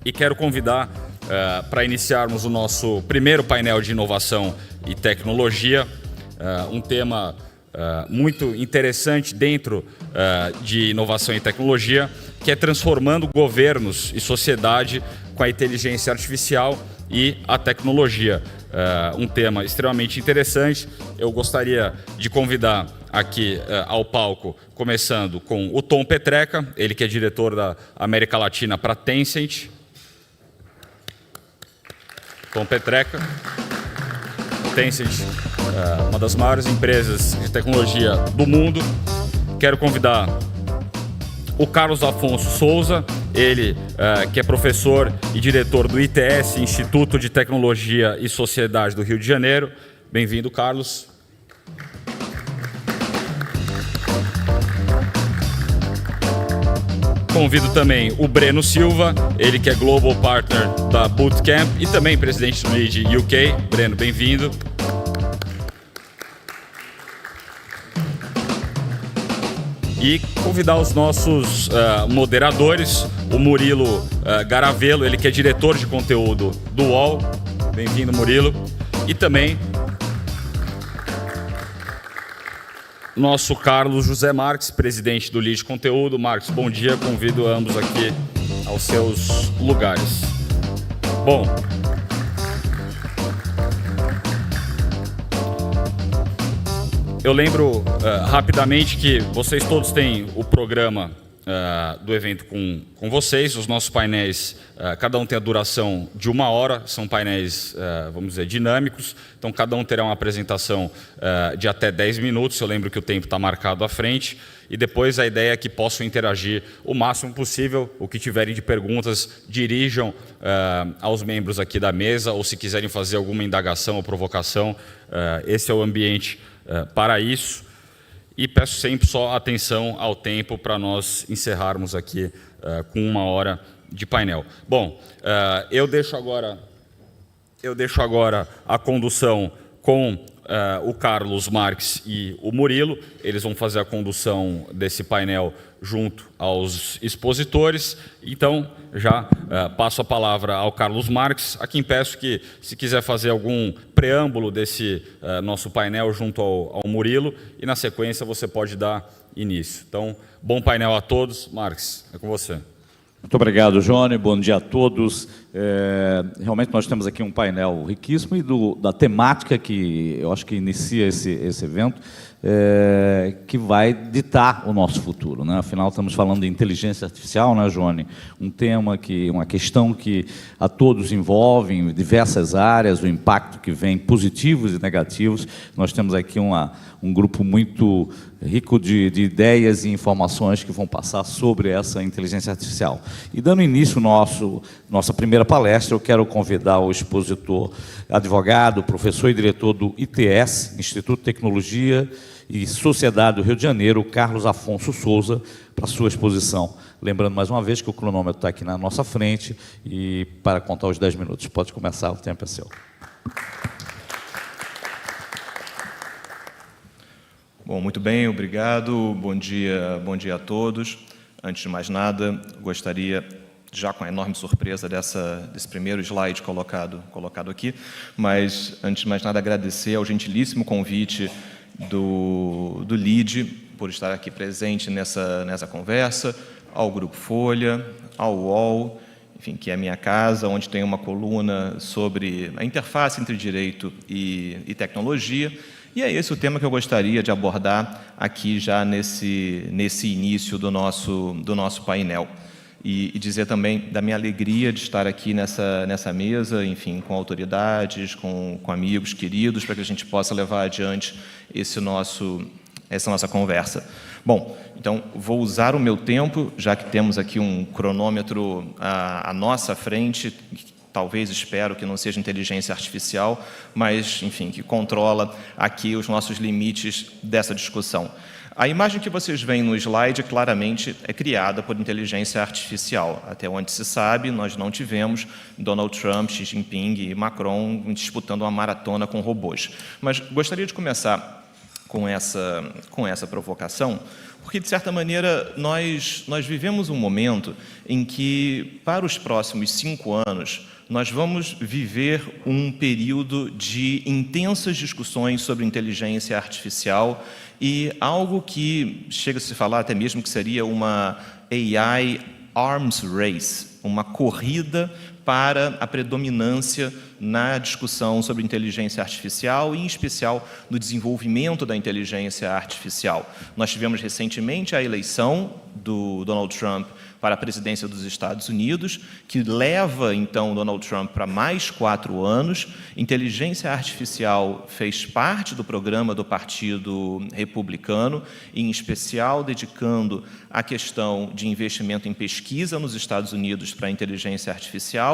E quero convidar para iniciarmos o nosso primeiro painel de inovação e tecnologia, um tema muito interessante dentro de inovação e tecnologia, que é transformando governos e sociedade com a inteligência artificial e a tecnologia. Um tema extremamente interessante. Eu gostaria de convidar aqui ao palco, começando com o Tom Petreca, ele que é diretor da América Latina para Tencent. Tom Petreca. Tencent, uma das maiores empresas de tecnologia do mundo. Quero convidar o Carlos Afonso Souza, ele que é professor e diretor do ITS, Instituto de Tecnologia e Sociedade do Rio de Janeiro. Bem-vindo, Carlos. Convido também o Breno Silva, ele que é Global Partner da Bootcamp e também presidente do LEAD UK. Breno, bem-vindo. E convidar os nossos moderadores, o Murilo Garavello, ele que é diretor de conteúdo do UOL. Bem-vindo, Murilo. E também nosso Carlos José Marques, presidente do LEAD Conteúdo. Marques, bom dia. Convido ambos aqui aos seus lugares. Bom, eu lembro rapidamente que vocês todos têm o programa do evento com vocês. Os nossos painéis, cada um tem a duração de 1 hora, são painéis, vamos dizer, dinâmicos, então cada um terá uma apresentação de até 10 minutos, eu lembro que o tempo está marcado à frente, e depois a ideia é que possam interagir o máximo possível, o que tiverem de perguntas, dirijam aos membros aqui da mesa, ou se quiserem fazer alguma indagação ou provocação, esse é o ambiente para isso. E peço sempre só atenção ao tempo para nós encerrarmos aqui com 1 hora de painel. Bom, eu deixo agora a condução com o Carlos Marques e o Murilo. Eles vão fazer a condução desse painel junto aos expositores. Então, já passo a palavra ao Carlos Marques, a quem peço que, se quiser fazer algum preâmbulo desse nosso painel junto ao Murilo, e na sequência você pode dar início. Então, bom painel a todos. Marques, é com você. Muito obrigado, Johnny. Bom dia a todos. Realmente nós temos aqui um painel riquíssimo e da temática que eu acho que inicia esse evento, que vai ditar o nosso futuro, né? Afinal, estamos falando de inteligência artificial, né, Johnny? Um tema uma questão que a todos envolve em diversas áreas, o impacto que vem, positivos e negativos. Nós temos aqui um grupo muito rico de ideias e informações que vão passar sobre essa inteligência artificial. E dando início nossa primeira palestra, eu quero convidar o expositor, advogado, professor e diretor do ITS, Instituto de Tecnologia e Sociedade do Rio de Janeiro, Carlos Afonso Souza, para a sua exposição. Lembrando mais uma vez que o cronômetro está aqui na nossa frente e para contar os 10 minutos. Pode começar, o tempo é seu. Bom, muito bem, obrigado. Bom dia a todos. Antes de mais nada, gostaria, já com a enorme surpresa desse primeiro slide colocado aqui, mas antes de mais nada agradecer ao gentilíssimo convite do LEAD por estar aqui presente nessa conversa, ao Grupo Folha, ao UOL, enfim, que é a minha casa, onde tem uma coluna sobre a interface entre direito e tecnologia. E é esse o tema que eu gostaria de abordar aqui já nesse início do nosso painel. E dizer também da minha alegria de estar aqui nessa mesa, enfim, com autoridades, com amigos queridos, para que a gente possa levar adiante essa nossa conversa. Bom, então, vou usar o meu tempo, já que temos aqui um cronômetro à nossa frente, talvez, espero que não seja inteligência artificial, mas, enfim, que controla aqui os nossos limites dessa discussão. A imagem que vocês veem no slide, claramente, é criada por inteligência artificial. Até onde se sabe, nós não tivemos Donald Trump, Xi Jinping e Macron disputando uma maratona com robôs. Mas gostaria de começar com essa provocação, Porque, de certa maneira, nós vivemos um momento em que, para os próximos 5 anos, nós vamos viver um período de intensas discussões sobre inteligência artificial e algo que chega a se falar até mesmo que seria uma AI arms race, uma corrida para a predominância na discussão sobre inteligência artificial e, em especial, no desenvolvimento da inteligência artificial. Nós tivemos recentemente a eleição do Donald Trump para a presidência dos Estados Unidos, que leva, então, Donald Trump para mais 4 anos. Inteligência artificial fez parte do programa do Partido Republicano, em especial dedicando a questão de investimento em pesquisa nos Estados Unidos para a inteligência artificial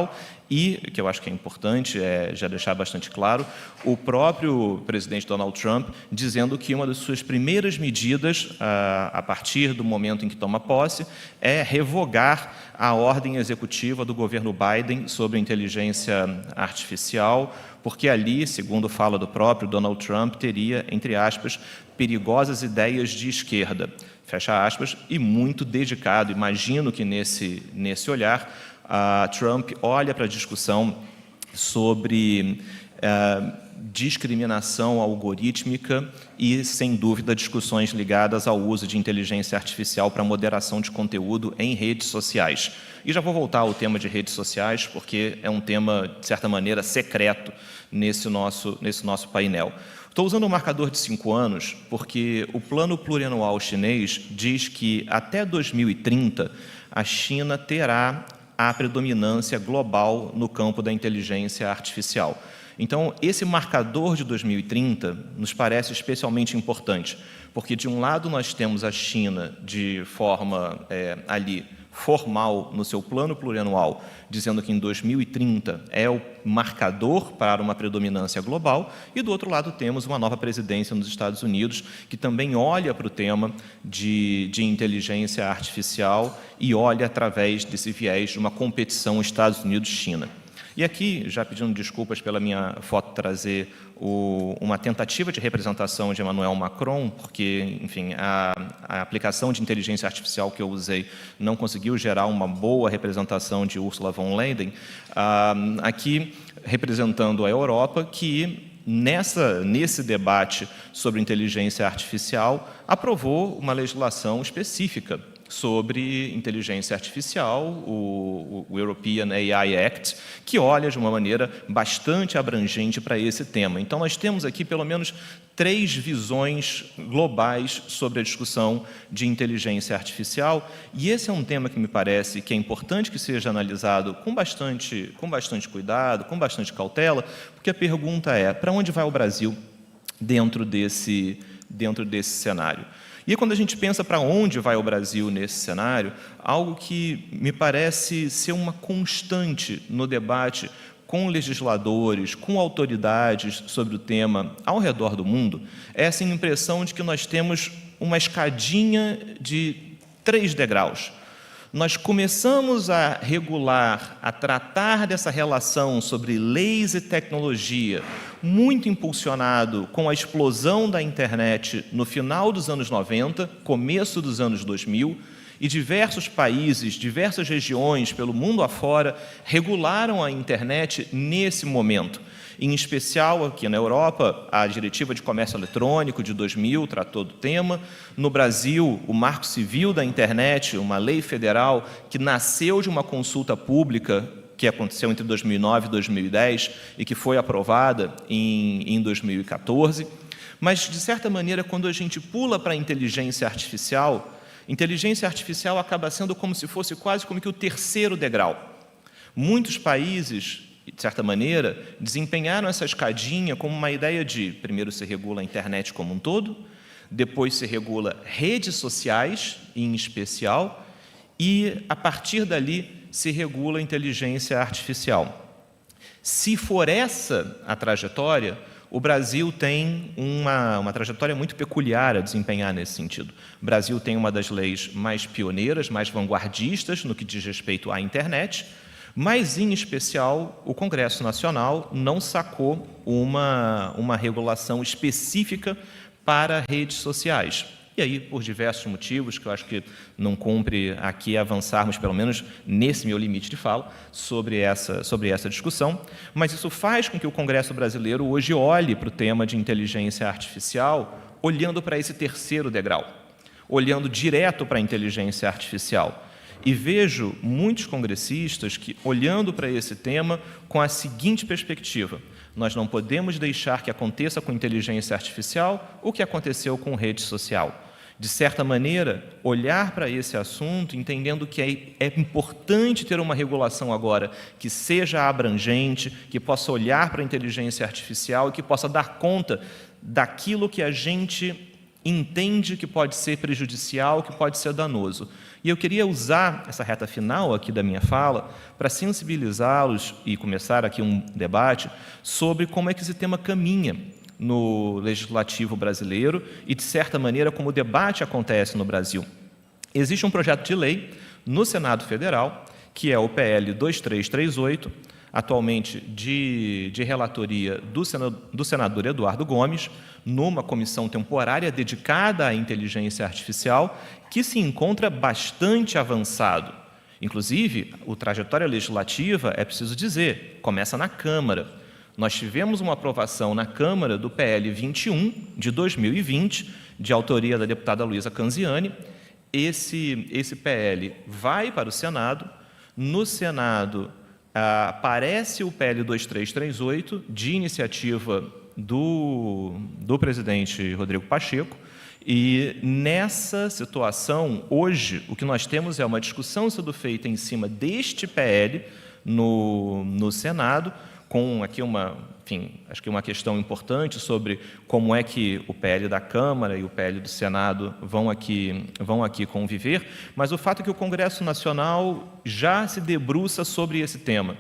e, que eu acho que é importante já deixar bastante claro, o próprio presidente Donald Trump dizendo que uma das suas primeiras medidas, a partir do momento em que toma posse, é revogar a ordem executiva do governo Biden sobre a inteligência artificial, porque ali, segundo fala do próprio Donald Trump, teria, entre aspas, perigosas ideias de esquerda, fecha aspas, e muito dedicado. Imagino que nesse olhar, Trump olha para a discussão sobre discriminação algorítmica e, sem dúvida, discussões ligadas ao uso de inteligência artificial para moderação de conteúdo em redes sociais. E já vou voltar ao tema de redes sociais, porque é um tema, de certa maneira, secreto nesse nosso painel. Estou usando um marcador de 5 anos, porque o Plano Plurianual Chinês diz que, até 2030, a China terá a predominância global no campo da inteligência artificial. Então, esse marcador de 2030 nos parece especialmente importante, porque, de um lado, nós temos a China de forma formal no seu plano plurianual, dizendo que em 2030 é o marcador para uma predominância global, e do outro lado temos uma nova presidência nos Estados Unidos que também olha para o tema de inteligência artificial e olha através desse viés de uma competição Estados Unidos-China. E aqui, já pedindo desculpas pela minha foto trazer uma tentativa de representação de Emmanuel Macron, porque, enfim, a aplicação de inteligência artificial que eu usei não conseguiu gerar uma boa representação de Ursula von Leyen, aqui representando a Europa, que nesse debate sobre inteligência artificial aprovou uma legislação específica sobre inteligência artificial, o European AI Act, que olha de uma maneira bastante abrangente para esse tema. Então, nós temos aqui, pelo menos, 3 visões globais sobre a discussão de inteligência artificial, e esse é um tema que me parece que é importante que seja analisado com bastante cuidado, com bastante cautela, porque a pergunta é: para onde vai o Brasil dentro desse cenário? E quando a gente pensa para onde vai o Brasil nesse cenário, algo que me parece ser uma constante no debate com legisladores, com autoridades sobre o tema ao redor do mundo, é essa impressão de que nós temos uma escadinha de 3 degraus. Nós começamos a regular, a tratar dessa relação sobre leis e tecnologia, muito impulsionado com a explosão da internet no final dos anos 90, começo dos anos 2000, e diversos países, diversas regiões pelo mundo afora regularam a internet nesse momento. Em especial, aqui na Europa, a Diretiva de Comércio Eletrônico de 2000 tratou do tema. No Brasil, o Marco Civil da Internet, uma lei federal que nasceu de uma consulta pública que aconteceu entre 2009 e 2010 e que foi aprovada em 2014. Mas, de certa maneira, quando a gente pula para a inteligência artificial acaba sendo como se fosse quase como que o 3º degrau. Muitos países, de certa maneira, desempenharam essa escadinha como uma ideia de, primeiro se regula a internet como um todo, depois se regula redes sociais, em especial, e, a partir dali, se regula a inteligência artificial. Se for essa a trajetória, o Brasil tem uma trajetória muito peculiar a desempenhar nesse sentido. O Brasil tem uma das leis mais pioneiras, mais vanguardistas no que diz respeito à internet, mas, em especial, o Congresso Nacional não sacou uma regulação específica para redes sociais. E aí, por diversos motivos, que eu acho que não cumpre aqui avançarmos, pelo menos nesse meu limite de fala, sobre essa discussão, mas isso faz com que o Congresso brasileiro hoje olhe para o tema de inteligência artificial, olhando para esse terceiro degrau, olhando direto para a inteligência artificial. E vejo muitos congressistas que, olhando para esse tema, com a seguinte perspectiva: nós não podemos deixar que aconteça com inteligência artificial o que aconteceu com rede social. De certa maneira, olhar para esse assunto, entendendo que é importante ter uma regulação agora que seja abrangente, que possa olhar para a inteligência artificial e que possa dar conta daquilo que a gente entende que pode ser prejudicial, que pode ser danoso. E eu queria usar essa reta final aqui da minha fala para sensibilizá-los e começar aqui um debate sobre como é que esse tema caminha no legislativo brasileiro e, de certa maneira, como o debate acontece no Brasil. Existe um projeto de lei no Senado Federal, que é o PL 2338, atualmente de relatoria do senador Eduardo Gomes, numa comissão temporária dedicada à inteligência artificial, que se encontra bastante avançado. Inclusive, a trajetória legislativa, é preciso dizer, começa na Câmara. Nós tivemos uma aprovação na Câmara do PL 21, de 2020, de autoria da deputada Luísa Canziani. Esse PL vai para o Senado. No Senado, aparece o PL 2338, de iniciativa do presidente Rodrigo Pacheco, e nessa situação, hoje, o que nós temos é uma discussão sendo feita em cima deste PL no Senado, com aqui acho que uma questão importante sobre como é que o PL da Câmara e o PL do Senado vão aqui conviver, mas o fato é que o Congresso Nacional já se debruça sobre esse tema.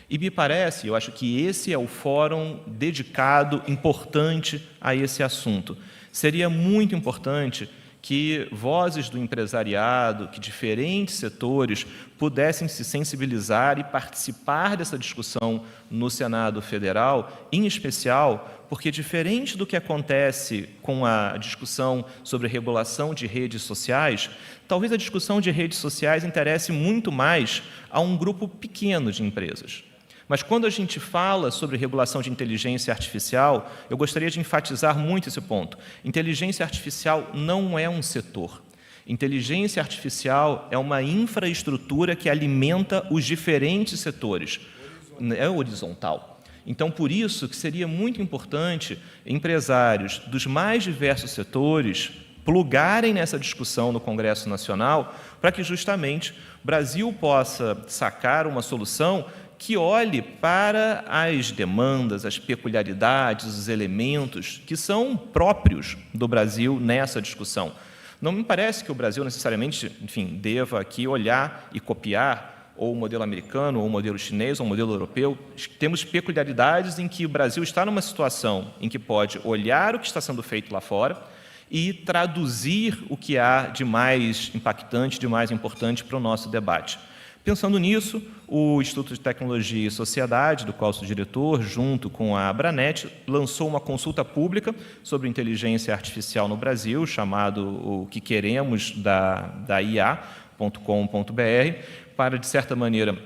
E me parece, eu acho que esse é o fórum dedicado, importante a esse assunto. Seria muito importante que vozes do empresariado, que diferentes setores pudessem se sensibilizar e participar dessa discussão no Senado Federal, em especial porque, diferente do que acontece com a discussão sobre regulação de redes sociais, talvez a discussão de redes sociais interesse muito mais a um grupo pequeno de empresas. Mas quando a gente fala sobre regulação de inteligência artificial, eu gostaria de enfatizar muito esse ponto. Inteligência artificial não é um setor. Inteligência artificial é uma infraestrutura que alimenta os diferentes setores. É horizontal. Então, por isso que seria muito importante empresários dos mais diversos setores plugarem nessa discussão no Congresso Nacional para que, justamente, o Brasil possa sacar uma solução que olhe para as demandas, as peculiaridades, os elementos que são próprios do Brasil nessa discussão. Não me parece que o Brasil necessariamente, deva aqui olhar e copiar ou o modelo americano, ou o modelo chinês, ou o modelo europeu. Temos peculiaridades em que o Brasil está numa situação em que pode olhar o que está sendo feito lá fora e traduzir o que há de mais impactante, de mais importante para o nosso debate. Pensando nisso, o Instituto de Tecnologia e Sociedade, do qual sou diretor, junto com a Abranet, lançou uma consulta pública sobre inteligência artificial no Brasil, chamado O que Queremos da IA.com.br, para, de certa maneira,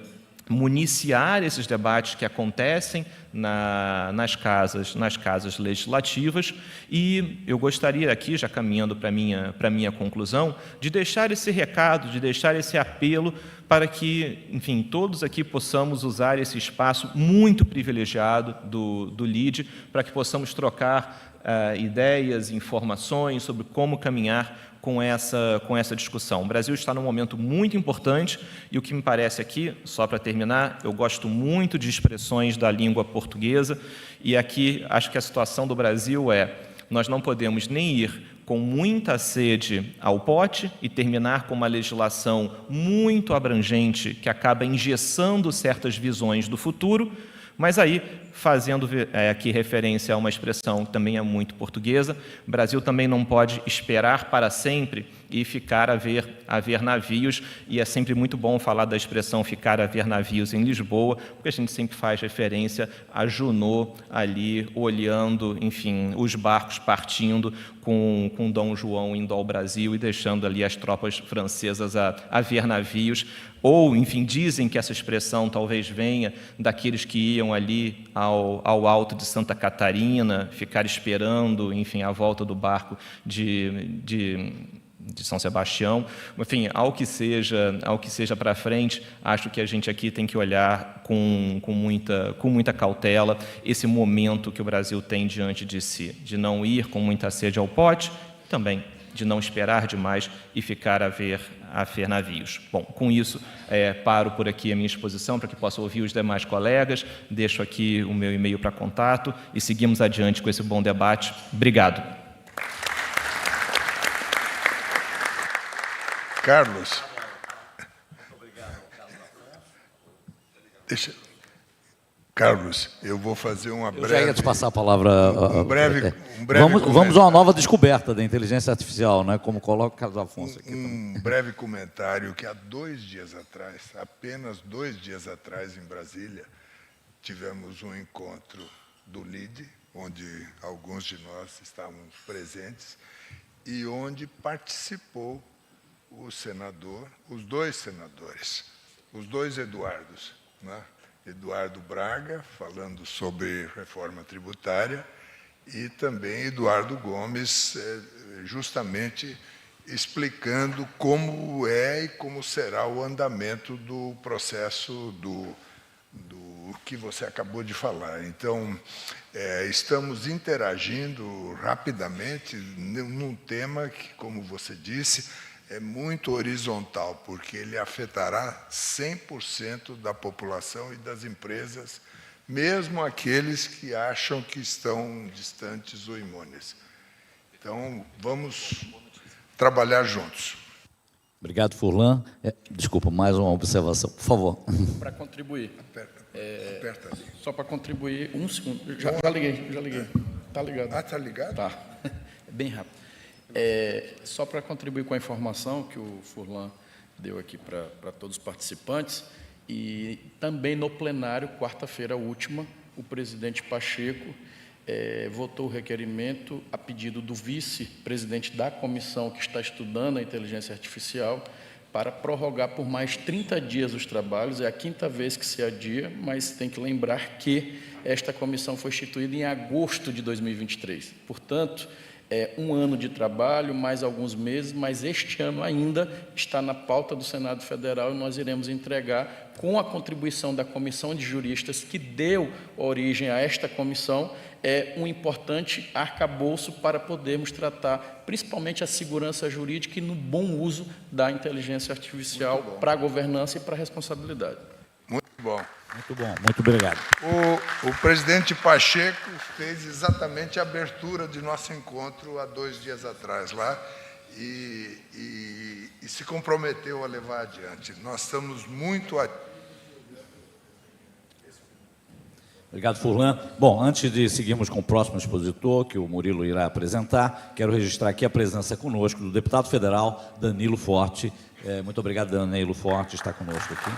municiar esses debates que acontecem nas casas legislativas. E eu gostaria aqui, já caminhando para a minha conclusão, de deixar esse recado, de deixar esse apelo para que, todos aqui possamos usar esse espaço muito privilegiado do LIDE, para que possamos trocar ideias, informações sobre como caminhar com essa discussão. O Brasil está num momento muito importante e o que me parece aqui, só para terminar, eu gosto muito de expressões da língua portuguesa e aqui acho que a situação do Brasil nós não podemos nem ir com muita sede ao pote e terminar com uma legislação muito abrangente que acaba engessando certas visões do futuro, Mas aí, fazendo aqui referência a uma expressão que também é muito portuguesa, o Brasil também não pode esperar para sempre e ficar a ver navios, e é sempre muito bom falar da expressão ficar a ver navios em Lisboa, porque a gente sempre faz referência a Junot ali, olhando, enfim, os barcos partindo com Dom João indo ao Brasil e deixando ali as tropas francesas a ver navios, ou, enfim, dizem que essa expressão talvez venha daqueles que iam ali ao alto de Santa Catarina, ficar esperando, enfim, a volta do barco de São Sebastião. Enfim, ao que seja para frente, acho que a gente aqui tem que olhar com muita cautela esse momento que o Brasil tem diante de si, de não ir com muita sede ao pote, também de não esperar demais e ficar a ver navios. Bom, com isso, paro por aqui a minha exposição para que possa ouvir os demais colegas, deixo aqui o meu e-mail para contato e seguimos adiante com esse bom debate. Obrigado. Carlos. Carlos, eu vou fazer uma breve... Eu já ia te passar a palavra... Um breve vamos a uma nova descoberta da inteligência artificial, né? Como coloca o Carlos Afonso aqui. Um breve comentário que há apenas 2 dias atrás, em Brasília, tivemos um encontro do LIDE, onde alguns de nós estávamos presentes, e onde participou os 2 senadores, os 2 Eduardos, né? Eduardo Braga, falando sobre reforma tributária, e também Eduardo Gomes, justamente explicando como é e como será o andamento do processo do que você acabou de falar. Então, estamos interagindo rapidamente num tema que, como você disse, é muito horizontal, porque ele afetará 100% da população e das empresas, mesmo aqueles que acham que estão distantes ou imunes. Então, vamos trabalhar juntos. Obrigado, Furlan. Desculpa, mais uma observação, por favor. Para contribuir. Aperta ali. Só para contribuir, 1 segundo. Já liguei. Está ligado. Ah, está ligado? Tá. É bem rápido. Só para contribuir com a informação que o Furlan deu aqui para todos os participantes, e também no plenário, quarta-feira última, o presidente Pacheco votou o requerimento a pedido do vice-presidente da comissão que está estudando a inteligência artificial para prorrogar por mais 30 dias os trabalhos. É a 5ª vez que se adia, mas tem que lembrar que esta comissão foi instituída em agosto de 2023. Portanto, 1 ano de trabalho, mais alguns meses, mas este ano ainda está na pauta do Senado Federal e nós iremos entregar, com a contribuição da comissão de juristas que deu origem a esta comissão, um importante arcabouço para podermos tratar principalmente a segurança jurídica e no bom uso da inteligência artificial para a governança e para a responsabilidade. Muito bom. Muito bom, muito obrigado. O presidente Pacheco fez exatamente a abertura de nosso encontro há 2 dias atrás lá e se comprometeu a levar adiante. Nós estamos muito... Obrigado, Furlan. Bom, antes de seguirmos com o próximo expositor, que o Murilo irá apresentar, quero registrar aqui a presença conosco do deputado federal Danilo Forte. Muito obrigado, Danilo Forte, está conosco aqui.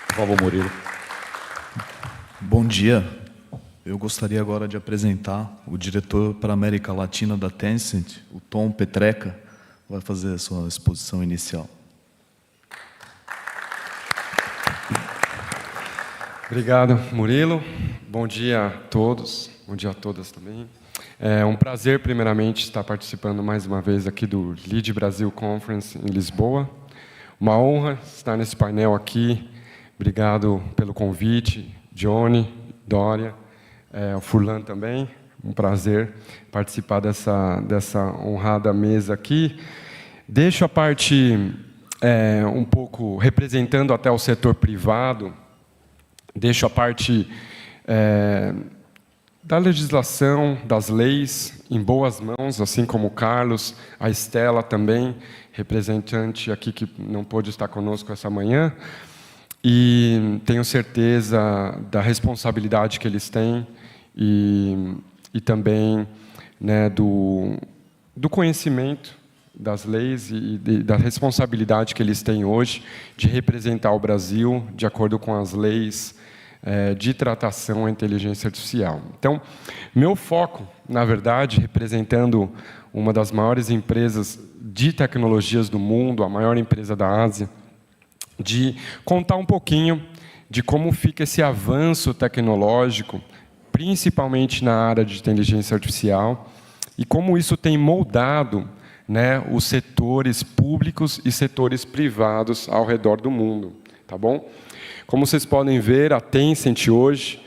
Por favor, Murilo. Bom dia. Eu gostaria agora de apresentar o diretor para a América Latina da Tencent, o Tom Petreca, vai fazer a sua exposição inicial. Obrigado, Murilo. Bom dia a todos, bom dia a todas também. É um prazer, primeiramente, estar participando mais uma vez aqui do LIDE Brasil Conference em Lisboa. Uma honra estar nesse painel aqui. Obrigado pelo convite, Johnny, Dória, o Furlan também. Um prazer participar dessa honrada mesa aqui. Deixo a parte um pouco representando até o setor privado. Deixo a parte da legislação, das leis, em boas mãos, assim como o Carlos, a Estela também, representante aqui que não pôde estar conosco essa manhã. e tenho certeza da responsabilidade que eles têm e também, né, do conhecimento das leis e da responsabilidade que eles têm hoje de representar o Brasil de acordo com as leis de tratação à inteligência artificial. Então, meu foco, na verdade, representando uma das maiores empresas de tecnologias do mundo, a maior empresa da Ásia, de contar um pouquinho de como fica esse avanço tecnológico, principalmente na área de inteligência artificial, e como isso tem moldado, né, os setores públicos e setores privados ao redor do mundo, tá bom? Como vocês podem ver, a Tencent hoje,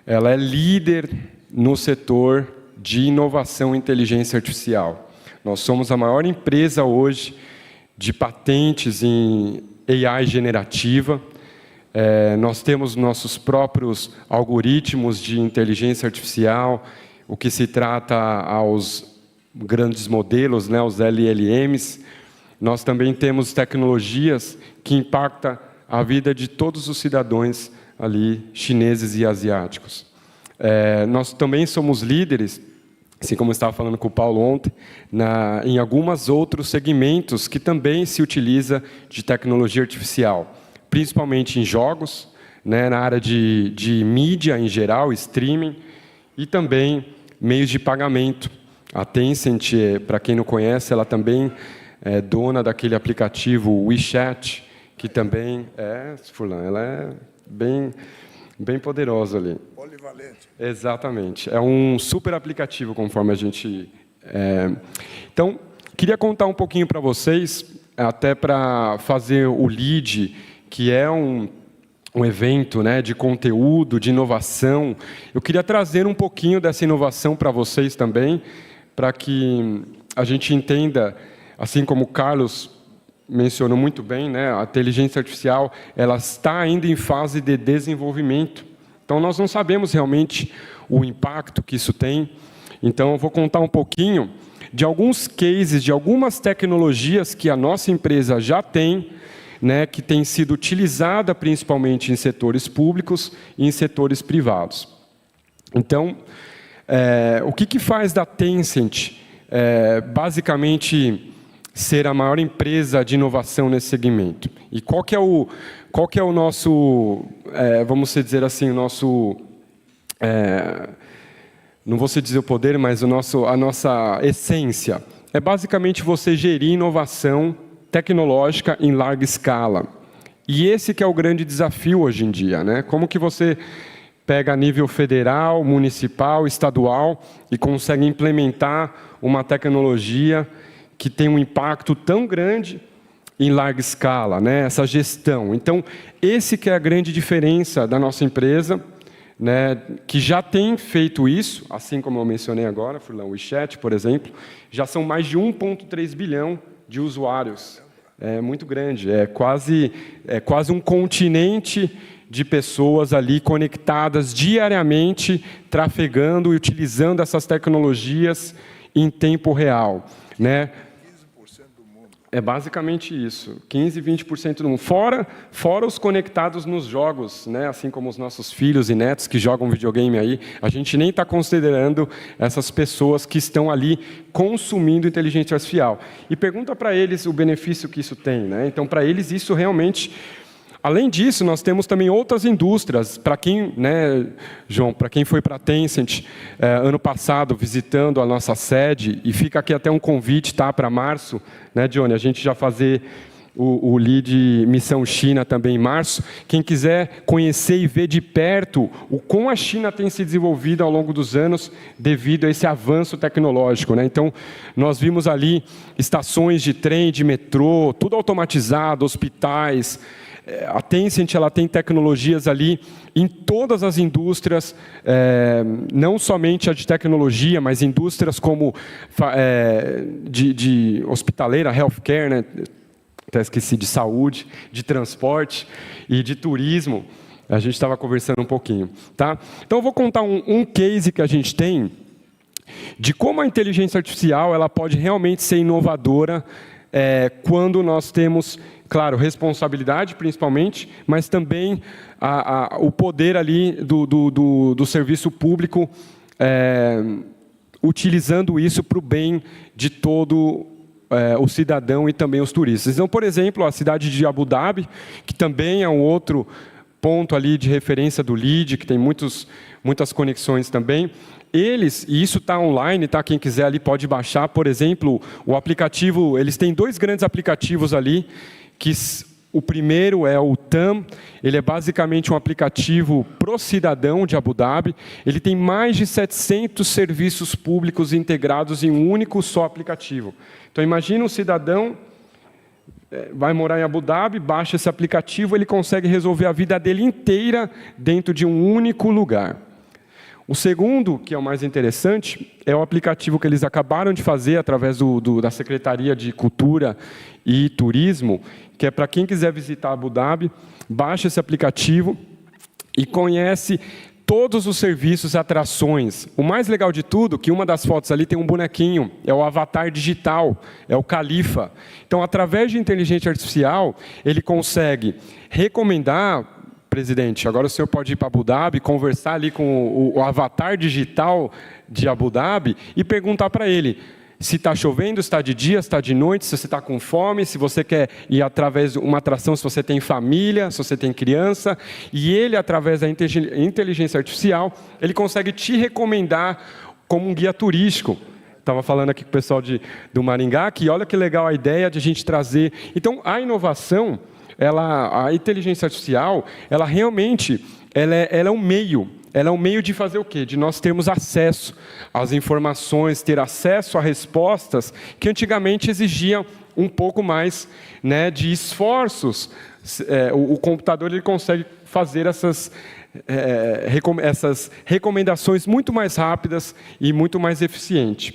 ela é líder no setor de inovação e inteligência artificial. Nós somos a maior empresa hoje de patentes em AI generativa. Nós temos nossos próprios algoritmos de inteligência artificial, o que se trata aos grandes modelos, né, os LLMs. Nós também temos tecnologias que impactam a vida de todos os cidadãos ali, chineses e asiáticos. Nós também somos líderes, assim como eu estava falando com o Paulo ontem, em alguns outros segmentos que também se utiliza de tecnologia artificial, principalmente em jogos, né, na área de mídia em geral, streaming, e também meios de pagamento. A Tencent, para quem não conhece, ela também é dona daquele aplicativo WeChat, que também Furlan, ela é bem poderosa ali. Polivalente. Exatamente. É um super aplicativo, conforme a gente... Então, queria contar um pouquinho para vocês, até para fazer o LEAD, que é um evento, né, de conteúdo, de inovação. Eu queria trazer um pouquinho dessa inovação para vocês também, para que a gente entenda, assim como o Carlos mencionou muito bem, né, a inteligência artificial ela está ainda em fase de desenvolvimento. Então, nós não sabemos realmente o impacto que isso tem. Então, eu vou contar um pouquinho de alguns cases, de algumas tecnologias que a nossa empresa já tem, né, que tem sido utilizada principalmente em setores públicos e em setores privados. Então, o que faz da Tencent, basicamente, ser a maior empresa de inovação nesse segmento? E qual que é o nosso, vamos dizer assim, o nosso, não vou dizer o poder, mas a nossa essência? É basicamente você gerir inovação tecnológica em larga escala. E esse que é o grande desafio hoje em dia, né? Como que você pega a nível federal, municipal, estadual e consegue implementar uma tecnologia que tem um impacto tão grande em larga escala, né? Essa gestão. Então, esse que é a grande diferença da nossa empresa, né? Que já tem feito isso, assim como eu mencionei agora, Furlan, o WeChat, por exemplo, já são mais de 1,3 bilhão de usuários. É muito grande, é quase um continente de pessoas ali conectadas diariamente, trafegando e utilizando essas tecnologias em tempo real, né? 15% do mundo. É basicamente isso, 15, 20% do mundo. Fora os conectados nos jogos, né? Assim como os nossos filhos e netos que jogam videogame aí, a gente nem está considerando essas pessoas que estão ali consumindo inteligência artificial. E pergunta para eles o benefício que isso tem, né? Então, para eles, isso realmente... Além disso, nós temos também outras indústrias. Para quem, né, João, para quem foi para a Tencent ano passado, visitando a nossa sede, e fica aqui até um convite, tá, para março, né, Johnny, a gente já fazer o LEAD Missão China também em março. Quem quiser conhecer e ver de perto o como a China tem se desenvolvido ao longo dos anos devido a esse avanço tecnológico, né? Então, nós vimos ali estações de trem, de metrô, tudo automatizado, hospitais. A Tencent ela tem tecnologias ali em todas as indústrias, não somente a de tecnologia, mas indústrias como de hospitaleira, healthcare, né? Até esqueci, de saúde, de transporte e de turismo. A gente estava conversando um pouquinho, tá? Então, eu vou contar um case que a gente tem de como a inteligência artificial ela pode realmente ser inovadora quando nós temos claro, responsabilidade principalmente, mas também o poder ali do serviço público, utilizando isso para o bem de todo o cidadão e também os turistas. Então, por exemplo, a cidade de Abu Dhabi, que também é um outro ponto ali de referência do LEED, que tem muitas conexões também. Eles, e isso está online, tá? Quem quiser ali pode baixar, por exemplo, o aplicativo, eles têm 2 grandes aplicativos ali, que o primeiro é o TAM, ele é basicamente um aplicativo pro cidadão de Abu Dhabi, ele tem mais de 700 serviços públicos integrados em um único só aplicativo. Então, imagina um cidadão vai morar em Abu Dhabi, baixa esse aplicativo, ele consegue resolver a vida dele inteira dentro de um único lugar. O segundo, que é o mais interessante, é o aplicativo que eles acabaram de fazer através da Secretaria de Cultura e Turismo, que é para quem quiser visitar Abu Dhabi, baixa esse aplicativo e conhece todos os serviços e atrações. O mais legal de tudo, que uma das fotos ali tem um bonequinho, é o avatar digital, é o Califa. Então, através de inteligência artificial, ele consegue recomendar, presidente, agora o senhor pode ir para Abu Dhabi, conversar ali com o avatar digital de Abu Dhabi e perguntar para ele se está chovendo, se está de dia, se está de noite, se você está com fome, se você quer ir através de uma atração, se você tem família, se você tem criança. E ele, através da inteligência artificial, ele consegue te recomendar como um guia turístico. Estava falando aqui com o pessoal do Maringá, que olha que legal a ideia de a gente trazer. Então, a inovação, a inteligência artificial, ela realmente ela é um meio. Ela é um meio de fazer o quê? De nós termos acesso às informações, ter acesso a respostas que antigamente exigiam um pouco mais, né, de esforços. O computador ele consegue fazer essas recomendações muito mais rápidas e muito mais eficientes.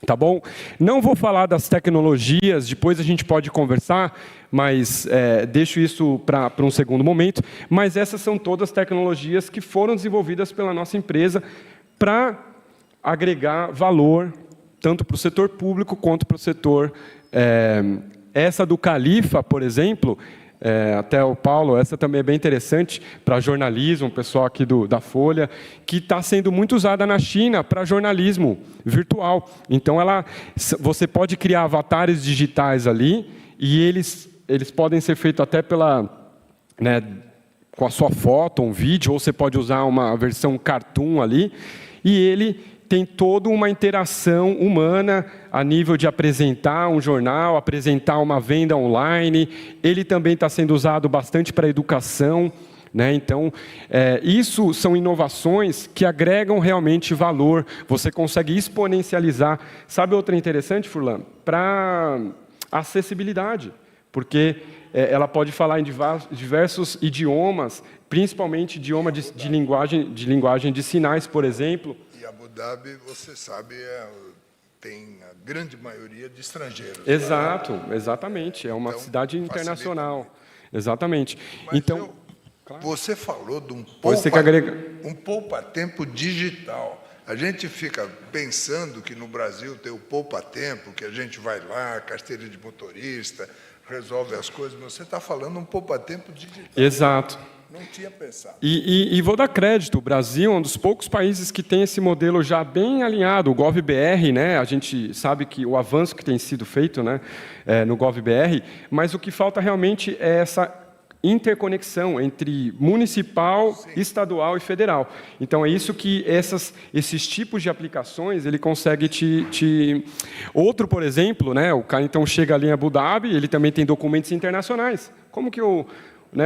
Tá bom? Não vou falar das tecnologias, depois a gente pode conversar, mas deixo isso para um segundo momento. Mas essas são todas tecnologias que foram desenvolvidas pela nossa empresa para agregar valor, tanto para o setor público quanto para o setor. Essa do Califa, por exemplo, até o Paulo, essa também é bem interessante para jornalismo, o pessoal aqui da Folha, que está sendo muito usada na China para jornalismo virtual. Então, você pode criar avatares digitais ali e eles podem ser feitos até com a sua foto, um vídeo, ou você pode usar uma versão cartoon ali, e ele tem toda uma interação humana a nível de apresentar um jornal, apresentar uma venda online. Ele também está sendo usado bastante para a educação, né? Então, isso são inovações que agregam realmente valor. Você consegue exponencializar. Sabe outra interessante, Furlan? Para acessibilidade, porque ela pode falar em diversos idiomas, principalmente idioma de linguagem de sinais, por exemplo. E Abu Dhabi, você sabe, tem a grande maioria de estrangeiros. Exato, exatamente. É uma cidade internacional. Exatamente. Mas então, você falou de um poupa-tempo digital. A gente fica pensando que no Brasil tem o poupa-tempo, que a gente vai lá, carteira de motorista, resolve as coisas, mas você está falando um poupa-tempo digital. Exato. Não tinha pensado. E vou dar crédito, o Brasil é um dos poucos países que tem esse modelo já bem alinhado. O GovBR, né, a gente sabe que o avanço que tem sido feito, né, no GovBR, mas o que falta realmente é essa interconexão entre municipal, estadual e federal. Então, é isso que esses tipos de aplicações, ele consegue Outro, por exemplo, né, o cara então chega ali em Abu Dhabi, ele também tem documentos internacionais. Como que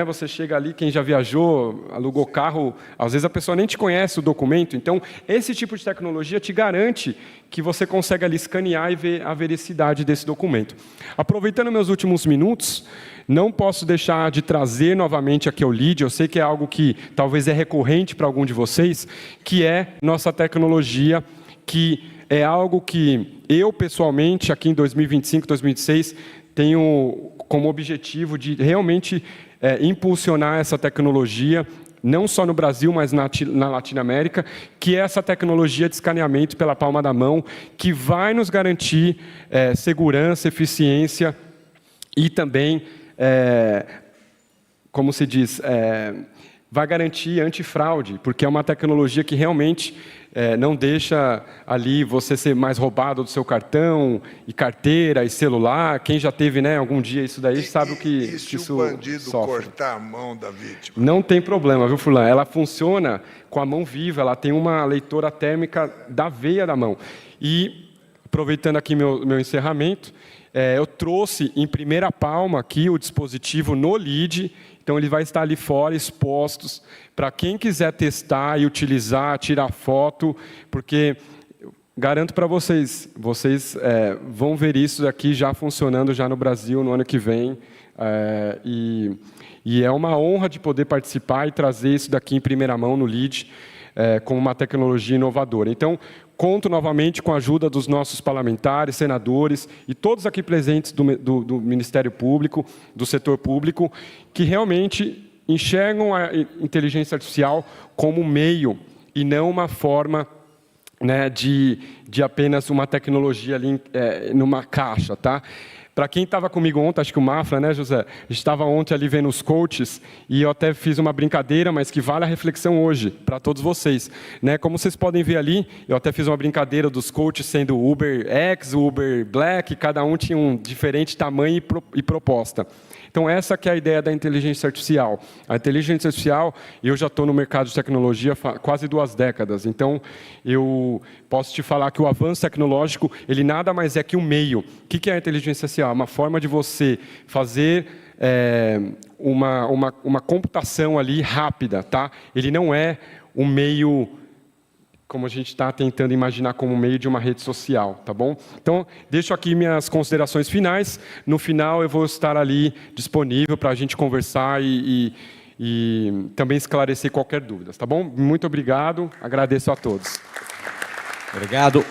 você chega ali, quem já viajou, alugou carro, às vezes a pessoa nem te conhece o documento. Então, esse tipo de tecnologia te garante que você consegue ali escanear e ver a veracidade desse documento. Aproveitando meus últimos minutos, não posso deixar de trazer novamente aqui o LEED, eu sei que é algo que talvez é recorrente para algum de vocês, que é nossa tecnologia, que é algo que eu, pessoalmente, aqui em 2025, 2026, tenho como objetivo de realmente impulsionar essa tecnologia, não só no Brasil, mas na Latinoamérica, que é essa tecnologia de escaneamento pela palma da mão, que vai nos garantir segurança, eficiência e também como se diz, vai garantir antifraude, porque é uma tecnologia que realmente não deixa ali você ser mais roubado do seu cartão, e carteira, e celular. Quem já teve, né, algum dia isso daí sabe o que E se isso o bandido sofre. cortar a mão da vítima? Não tem problema, viu, Furlan? Ela funciona com a mão viva, ela tem uma leitora térmica da veia da mão. E, aproveitando aqui meu encerramento, eu trouxe em primeira palma aqui o dispositivo no LID, então ele vai estar ali fora, expostos, para quem quiser testar e utilizar, tirar foto, porque garanto para vocês vão ver isso aqui já funcionando já no Brasil no ano que vem, e é uma honra de poder participar e trazer isso daqui em primeira mão no LID, com uma tecnologia inovadora. Então, conto novamente com a ajuda dos nossos parlamentares, senadores e todos aqui presentes do Ministério Público, do setor público, que realmente enxergam a inteligência artificial como um meio e não uma forma, né, de apenas uma tecnologia ali numa caixa, tá? Para quem estava comigo ontem, acho que o Mafra, né, José? A gente estava ontem ali vendo os coaches e eu até fiz uma brincadeira, mas que vale a reflexão hoje, para todos vocês. Né? Como vocês podem ver ali, eu até fiz uma brincadeira dos coaches sendo o Uber X, o Uber Black, cada um tinha um diferente tamanho e proposta. Então, essa que é a ideia da inteligência artificial. A inteligência artificial, eu já estou no mercado de tecnologia há quase 2 décadas, então eu posso te falar que o avanço tecnológico, ele nada mais é que um meio. O que é a inteligência artificial? É uma forma de você fazer uma computação ali rápida, tá? Ele não é um meio, como a gente está tentando imaginar, como meio de uma rede social, tá bom? Então, deixo aqui minhas considerações finais. No final, eu vou estar ali disponível para a gente conversar e também esclarecer qualquer dúvida, tá bom? Muito obrigado, agradeço a todos. Obrigado.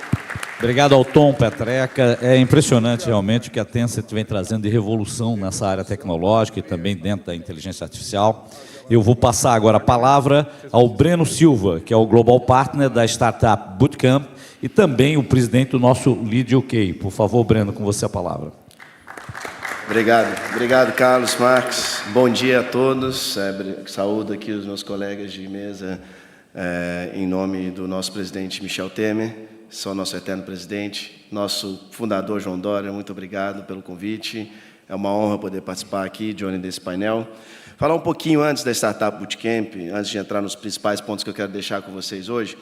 Obrigado ao Tom Petreca. É impressionante realmente o que a Tencent vem trazendo de revolução nessa área tecnológica e também dentro da inteligência artificial. Eu vou passar agora a palavra ao Breno Silva, que é o Global Partner da Startup Bootcamp e também o presidente do nosso Lead UK. Por favor, Breno, com você a palavra. Obrigado, Carlos, Marques. Bom dia a todos. Saúdo aqui os meus colegas de mesa em nome do nosso presidente Michel Temer, sou nosso eterno presidente, nosso fundador João Dória, muito obrigado pelo convite. É uma honra poder participar aqui, Johnny, desse painel. Falar um pouquinho antes da Startup Bootcamp, antes de entrar nos principais pontos que eu quero deixar com vocês hoje.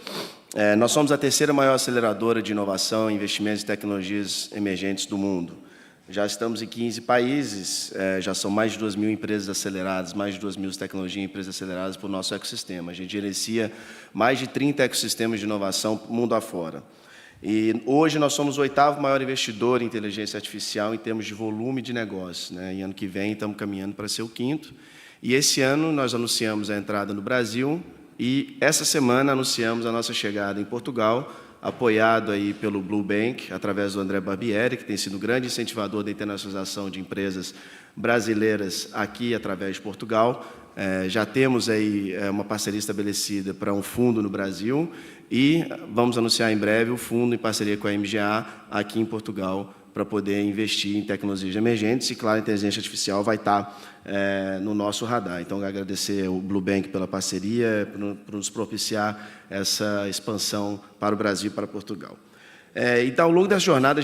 Nós somos a 3ª maior aceleradora de inovação e investimentos em tecnologias emergentes do mundo. Já estamos em 15 países, já são mais de 2.000 empresas aceleradas, mais de 2.000 tecnologias e empresas aceleradas para o nosso ecossistema. A gente gerencia mais de 30 ecossistemas de inovação mundo afora. E hoje nós somos o 8º maior investidor em inteligência artificial em termos de volume de negócio, né? E ano que vem estamos caminhando para ser o 5º. E esse ano nós anunciamos a entrada no Brasil e essa semana anunciamos a nossa chegada em Portugal, apoiado aí pelo Blue Bank, através do André Barbieri, que tem sido um grande incentivador da internacionalização de empresas brasileiras aqui através de Portugal. Já temos aí uma parceria estabelecida para um fundo no Brasil e vamos anunciar em breve o fundo em parceria com a MGA aqui em Portugal para poder investir em tecnologias emergentes e, claro, a inteligência artificial vai estar no nosso radar. Então, agradecer ao Blue Bank pela parceria, por nos propiciar essa expansão para o Brasil e para Portugal. Então, ao longo dessa jornada,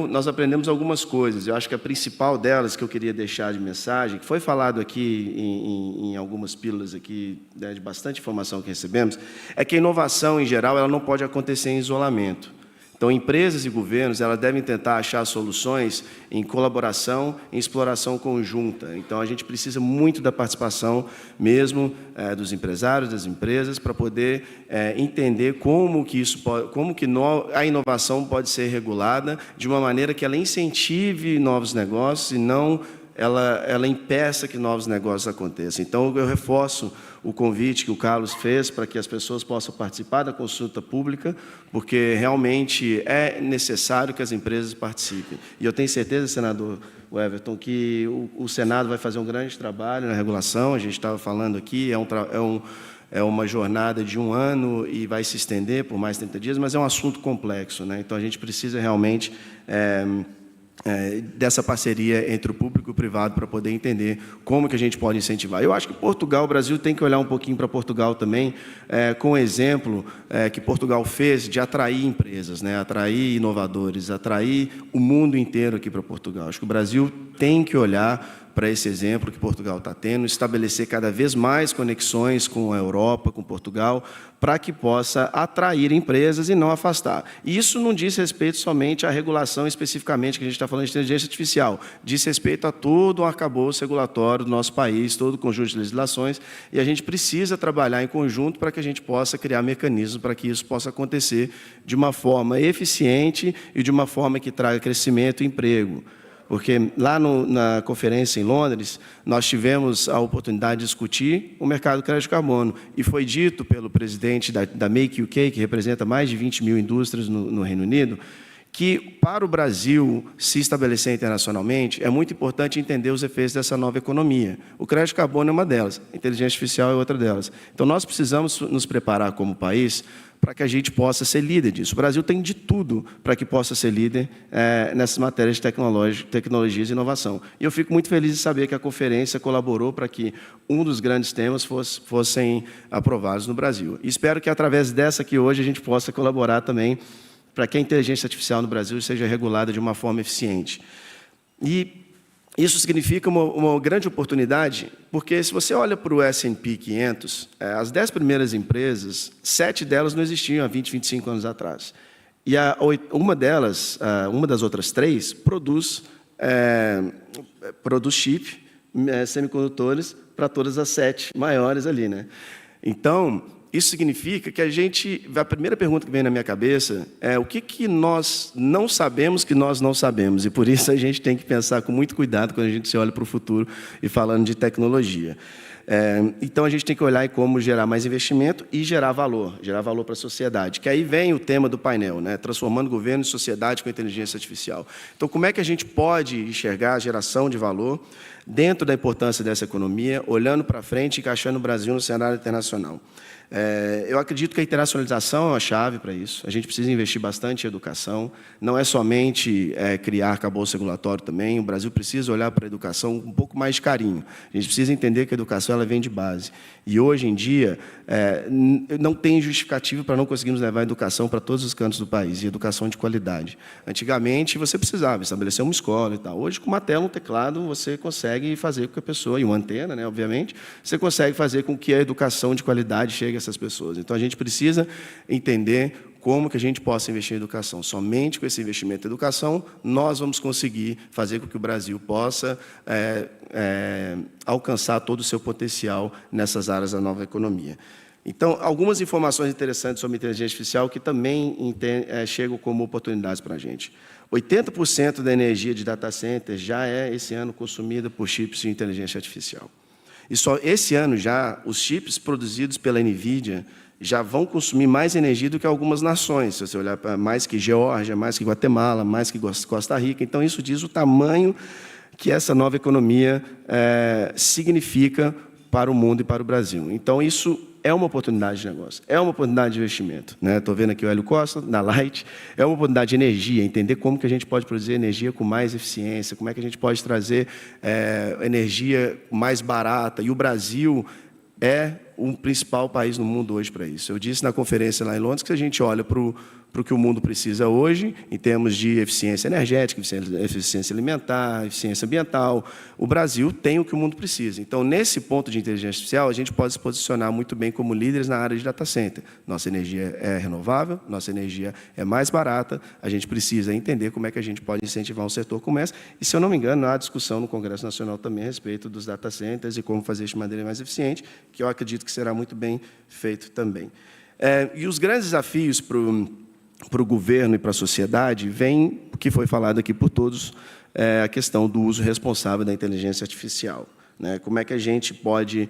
nós aprendemos algumas coisas. Eu acho que a principal delas que eu queria deixar de mensagem, que foi falado aqui em algumas pílulas aqui, né, de bastante informação que recebemos, é que a inovação, em geral, ela não pode acontecer em isolamento. Então, empresas e governos elas devem tentar achar soluções em colaboração, em exploração conjunta. Então, a gente precisa muito da participação mesmo dos empresários, das empresas, para poder entender como que a inovação pode ser regulada de uma maneira que ela incentive novos negócios e não ela impeça que novos negócios aconteçam. Então, eu reforço o convite que o Carlos fez para que as pessoas possam participar da consulta pública, porque realmente é necessário que as empresas participem. E eu tenho certeza, senador Everton, que o Senado vai fazer um grande trabalho na regulação, a gente estava falando aqui, é uma jornada de 1 ano e vai se estender por mais 30 dias, mas é um assunto complexo, né? Então, a gente precisa realmente dessa parceria entre o público e o privado para poder entender como que a gente pode incentivar. Eu acho que Portugal, o Brasil tem que olhar um pouquinho para Portugal também, com o exemplo que Portugal fez de atrair empresas, né? Atrair inovadores, atrair o mundo inteiro aqui para Portugal. Acho que o Brasil tem que olhar para esse exemplo que Portugal está tendo, estabelecer cada vez mais conexões com a Europa, com Portugal, para que possa atrair empresas e não afastar. E isso não diz respeito somente à regulação especificamente, que a gente está falando de inteligência artificial, diz respeito a todo o arcabouço regulatório do nosso país, todo o conjunto de legislações, e a gente precisa trabalhar em conjunto para que a gente possa criar mecanismos para que isso possa acontecer de uma forma eficiente e de uma forma que traga crescimento e emprego. Porque lá na conferência em Londres, nós tivemos a oportunidade de discutir o mercado de crédito de carbono. E foi dito pelo presidente da Make UK, que representa mais de 20 mil indústrias no Reino Unido, que para o Brasil se estabelecer internacionalmente, é muito importante entender os efeitos dessa nova economia. O crédito de carbono é uma delas, a inteligência artificial é outra delas. Então, nós precisamos nos preparar como país para que a gente possa ser líder disso. O Brasil tem de tudo para que possa ser líder nessas matérias de tecnologias e inovação. E eu fico muito feliz de saber que a conferência colaborou para que um dos grandes temas fossem aprovados no Brasil. E espero que, através dessa aqui hoje, a gente possa colaborar também para que a inteligência artificial no Brasil seja regulada de uma forma eficiente. E isso significa uma grande oportunidade, porque se você olha para o S&P 500, as 10 primeiras empresas, 7 delas não existiam há 20, 25 anos atrás. E uma das outras 3, produz chip, semicondutores, para todas as 7 maiores ali, né? Então, isso significa que a primeira pergunta que vem na minha cabeça é o que nós não sabemos que nós não sabemos, e por isso a gente tem que pensar com muito cuidado quando a gente se olha para o futuro e falando de tecnologia. Então, a gente tem que olhar em como gerar mais investimento e gerar valor para a sociedade, que aí vem o tema do painel, né? Transformando governo e sociedade com inteligência artificial. Então, como é que a gente pode enxergar a geração de valor dentro da importância dessa economia, olhando para frente e encaixando o Brasil no cenário internacional? Eu acredito que a internacionalização é uma chave para isso. A gente precisa investir bastante em educação. Não é somente criar arcabouço regulatório também. O Brasil precisa olhar para a educação com um pouco mais de carinho. A gente precisa entender que a educação ela vem de base. E, hoje em dia, não tem justificativo para não conseguirmos levar a educação para todos os cantos do país, e educação de qualidade. Antigamente, você precisava estabelecer uma escola e tal. Hoje, com uma tela, um teclado, você consegue fazer com que a pessoa, e uma antena, né, obviamente, você consegue fazer com que a educação de qualidade chegue a essas pessoas. Então, a gente precisa entender como que a gente possa investir em educação. Somente com esse investimento em educação, nós vamos conseguir fazer com que o Brasil possa alcançar todo o seu potencial nessas áreas da nova economia. Então, algumas informações interessantes sobre inteligência artificial que também chegam como oportunidades para a gente. 80% da energia de data centers já esse ano, consumida por chips de inteligência artificial. E só esse ano já, os chips produzidos pela NVIDIA já vão consumir mais energia do que algumas nações. Se você olhar para mais que Geórgia, mais que Guatemala, mais que Costa Rica. Então, isso diz o tamanho que essa nova economia significa para o mundo e para o Brasil. Então, isso é uma oportunidade de negócio, é uma oportunidade de investimento, né? Estou vendo aqui o Hélio Costa, na Light, é uma oportunidade de energia, entender como que a gente pode produzir energia com mais eficiência, como é que a gente pode trazer energia mais barata, e o Brasil é o principal país no mundo hoje para isso. Eu disse na conferência lá em Londres que se a gente olha para o que o mundo precisa hoje, em termos de eficiência energética, eficiência alimentar, eficiência ambiental, o Brasil tem o que o mundo precisa. Então, nesse ponto de inteligência artificial, a gente pode se posicionar muito bem como líderes na área de data center. Nossa energia é renovável, nossa energia é mais barata, a gente precisa entender como é que a gente pode incentivar um setor como esse. E, se eu não me engano, há discussão no Congresso Nacional também a respeito dos data centers e como fazer isso de maneira mais eficiente, que eu acredito que será muito bem feito também. E os grandes desafios para o governo e para a sociedade vem, que foi falado aqui por todos, a questão do uso responsável da inteligência artificial, né? Como é que a gente pode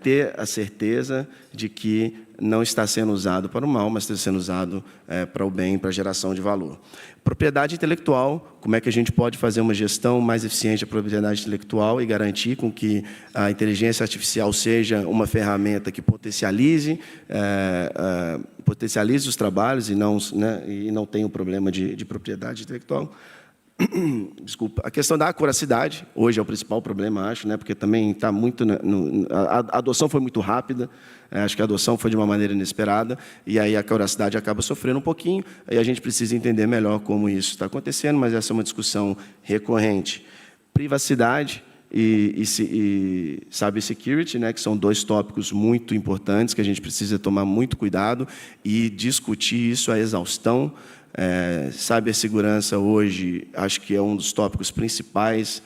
ter a certeza de que não está sendo usado para o mal, mas está sendo usado para o bem, para a geração de valor. Propriedade intelectual, como é que a gente pode fazer uma gestão mais eficiente da propriedade intelectual e garantir com que a inteligência artificial seja uma ferramenta que potencialize os trabalhos e não tenha um problema de propriedade intelectual. Desculpa, a questão da acuracidade, hoje é o principal problema, acho, né, porque também está muito... A adoção foi muito rápida, acho que a adoção foi de uma maneira inesperada, e aí a acuracidade acaba sofrendo um pouquinho, aí a gente precisa entender melhor como isso está acontecendo, mas essa é uma discussão recorrente. Privacidade e cybersecurity, né, que são 2 tópicos muito importantes, que a gente precisa tomar muito cuidado e discutir isso à exaustão. Cibersegurança hoje, acho que é um dos tópicos principais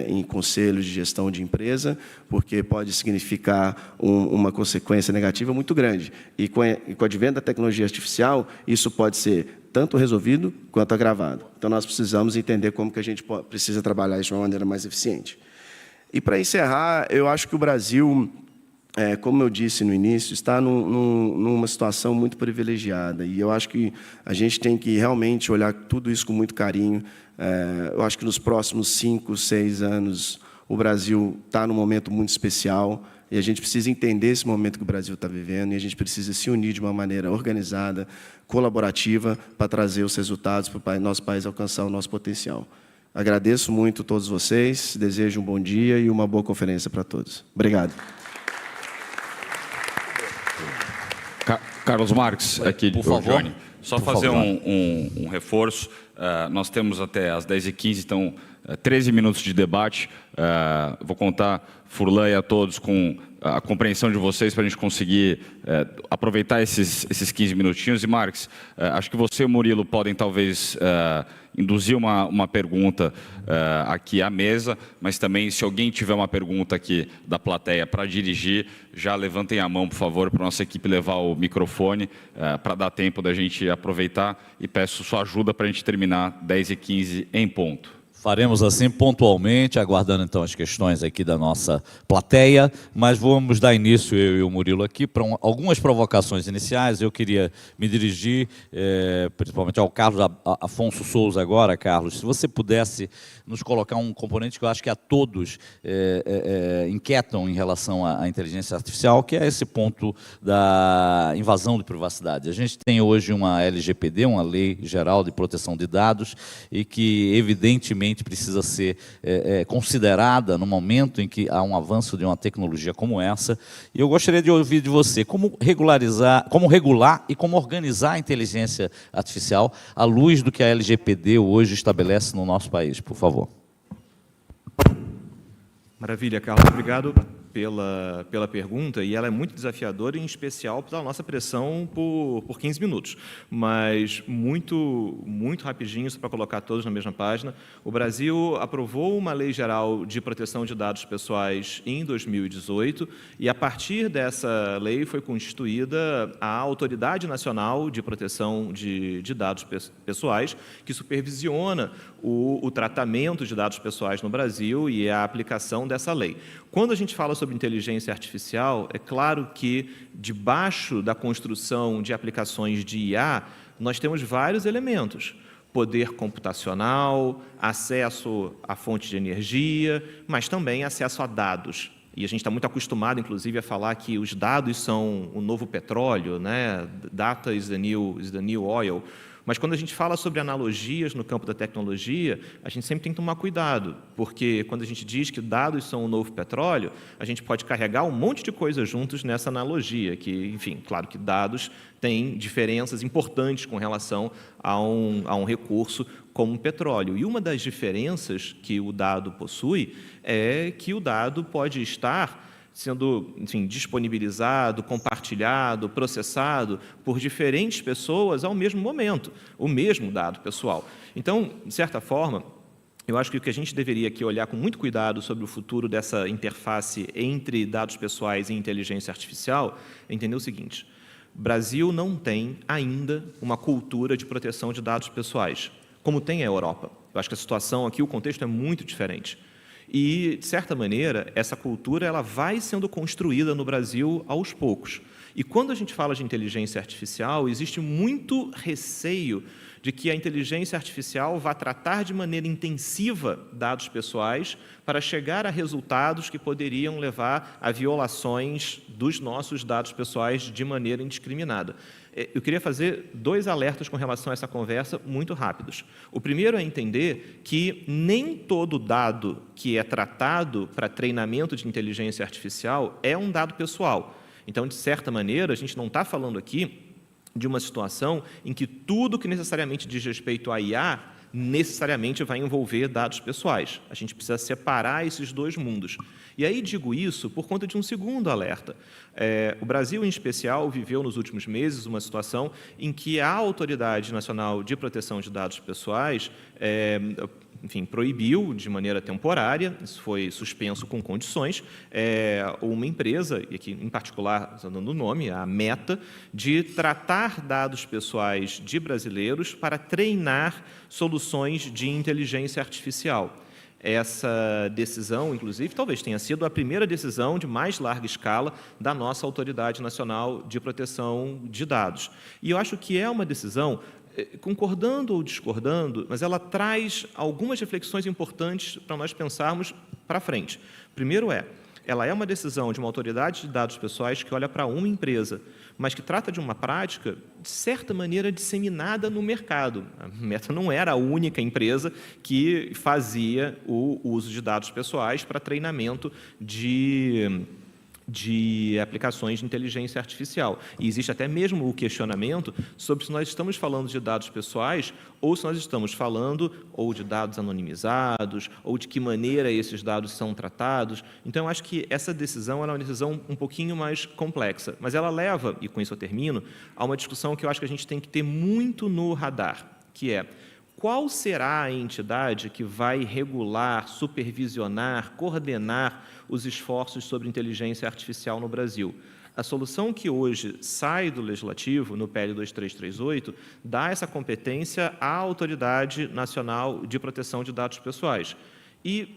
em conselhos de gestão de empresa, porque pode significar uma consequência negativa muito grande. E com o advento da tecnologia artificial, isso pode ser tanto resolvido quanto agravado. Então, nós precisamos entender como que a gente precisa trabalhar isso de uma maneira mais eficiente. E, para encerrar, eu acho que o Brasil, como eu disse no início, está numa situação muito privilegiada. E eu acho que a gente tem que realmente olhar tudo isso com muito carinho. Eu acho que nos próximos 5, 6 anos, o Brasil está num momento muito especial. E a gente precisa entender esse momento que o Brasil está vivendo. E a gente precisa se unir de uma maneira organizada, colaborativa, para trazer os resultados para o nosso país alcançar o nosso potencial. Agradeço muito a todos vocês. Desejo um bom dia e uma boa conferência para todos. Obrigado. Carlos Marques, aqui por favor. Johnny. Só Por fazer favor. um reforço. Nós temos até às 10h15, então 13 minutos de debate. Vou contar, Furlan e a todos, com a compreensão de vocês para a gente conseguir aproveitar esses 15 minutinhos. E, Marques, acho que você e o Murilo podem talvez induzir uma pergunta aqui à mesa, mas também, se alguém tiver uma pergunta aqui da plateia para dirigir, já levantem a mão, por favor, para a nossa equipe levar o microfone, para dar tempo da gente aproveitar, e peço sua ajuda para a gente terminar 10h15 em ponto. Faremos assim pontualmente, aguardando então as questões aqui da nossa plateia, mas vamos dar início, eu e o Murilo aqui, para algumas provocações iniciais. Eu queria me dirigir principalmente ao Carlos Afonso Souza agora. Carlos, se você pudesse nos colocar um componente que eu acho que a todos inquietam em relação à inteligência artificial, que é esse ponto da invasão de privacidade. A gente tem hoje uma LGPD, uma Lei Geral de Proteção de Dados, e que evidentemente precisa ser considerada no momento em que há um avanço de uma tecnologia como essa. E eu gostaria de ouvir de você como regular e como organizar a inteligência artificial à luz do que a LGPD hoje estabelece no nosso país, por favor. Maravilha, Carlos. Obrigado pela pergunta, e ela é muito desafiadora, em especial pela nossa pressão por 15 minutos. Mas muito rapidinho, só para colocar todos na mesma página. O Brasil aprovou uma Lei Geral de Proteção de Dados Pessoais em 2018, e a partir dessa lei foi constituída a Autoridade Nacional de Proteção de Dados Pessoais, que supervisiona o tratamento de dados pessoais no Brasil e a aplicação dessa lei. Quando a gente fala sobre inteligência artificial, é claro que, debaixo da construção de aplicações de IA, nós temos vários elementos. Poder computacional, acesso à fonte de energia, mas também acesso a dados. E a gente está muito acostumado, inclusive, a falar que os dados são o novo petróleo, né? Data is the new oil. Mas quando a gente fala sobre analogias no campo da tecnologia, a gente sempre tem que tomar cuidado, porque quando a gente diz que dados são o novo petróleo, a gente pode carregar um monte de coisas juntos nessa analogia, que, enfim, claro que dados têm diferenças importantes com relação a um recurso como o petróleo. E uma das diferenças que o dado possui é que o dado pode estar sendo, enfim, disponibilizado, compartilhado, processado por diferentes pessoas ao mesmo momento, o mesmo dado pessoal. Então, de certa forma, eu acho que o que a gente deveria aqui olhar com muito cuidado sobre o futuro dessa interface entre dados pessoais e inteligência artificial é entender o seguinte: o Brasil não tem ainda uma cultura de proteção de dados pessoais, como tem a Europa. Eu acho que a situação aqui, o contexto é muito diferente. E, de certa maneira, essa cultura ela vai sendo construída no Brasil aos poucos. E quando a gente fala de inteligência artificial, existe muito receio de que a inteligência artificial vá tratar de maneira intensiva dados pessoais para chegar a resultados que poderiam levar a violações dos nossos dados pessoais de maneira indiscriminada. Eu queria fazer 2 alertas com relação a essa conversa muito rápidos. O primeiro é entender que nem todo dado que é tratado para treinamento de inteligência artificial é um dado pessoal. Então, de certa maneira, a gente não está falando aqui de uma situação em que tudo que necessariamente diz respeito à IA necessariamente vai envolver dados pessoais. A gente precisa separar esses 2 mundos. E aí digo isso por conta de um segundo alerta. O Brasil, em especial, viveu nos últimos meses uma situação em que a Autoridade Nacional de Proteção de Dados Pessoais proibiu de maneira temporária, isso foi suspenso com condições, uma empresa, e aqui em particular, dando o nome, a Meta, de tratar dados pessoais de brasileiros para treinar soluções de inteligência artificial. Essa decisão, inclusive, talvez tenha sido a primeira decisão de mais larga escala da nossa Autoridade Nacional de Proteção de Dados. E eu acho que é uma decisão, concordando ou discordando, mas ela traz algumas reflexões importantes para nós pensarmos para frente. Primeiro ela é uma decisão de uma autoridade de dados pessoais que olha para uma empresa, mas que trata de uma prática, de certa maneira, disseminada no mercado. A Meta não era a única empresa que fazia o uso de dados pessoais para treinamento de aplicações de inteligência artificial. E existe até mesmo o questionamento sobre se nós estamos falando de dados pessoais ou se nós estamos falando ou de dados anonimizados ou de que maneira esses dados são tratados. Então, eu acho que essa decisão é uma decisão um pouquinho mais complexa, mas ela leva, e com isso eu termino, a uma discussão que eu acho que a gente tem que ter muito no radar, que é: qual será a entidade que vai regular, supervisionar, coordenar os esforços sobre inteligência artificial no Brasil? A solução que hoje sai do Legislativo, no PL 2338, dá essa competência à Autoridade Nacional de Proteção de Dados Pessoais. E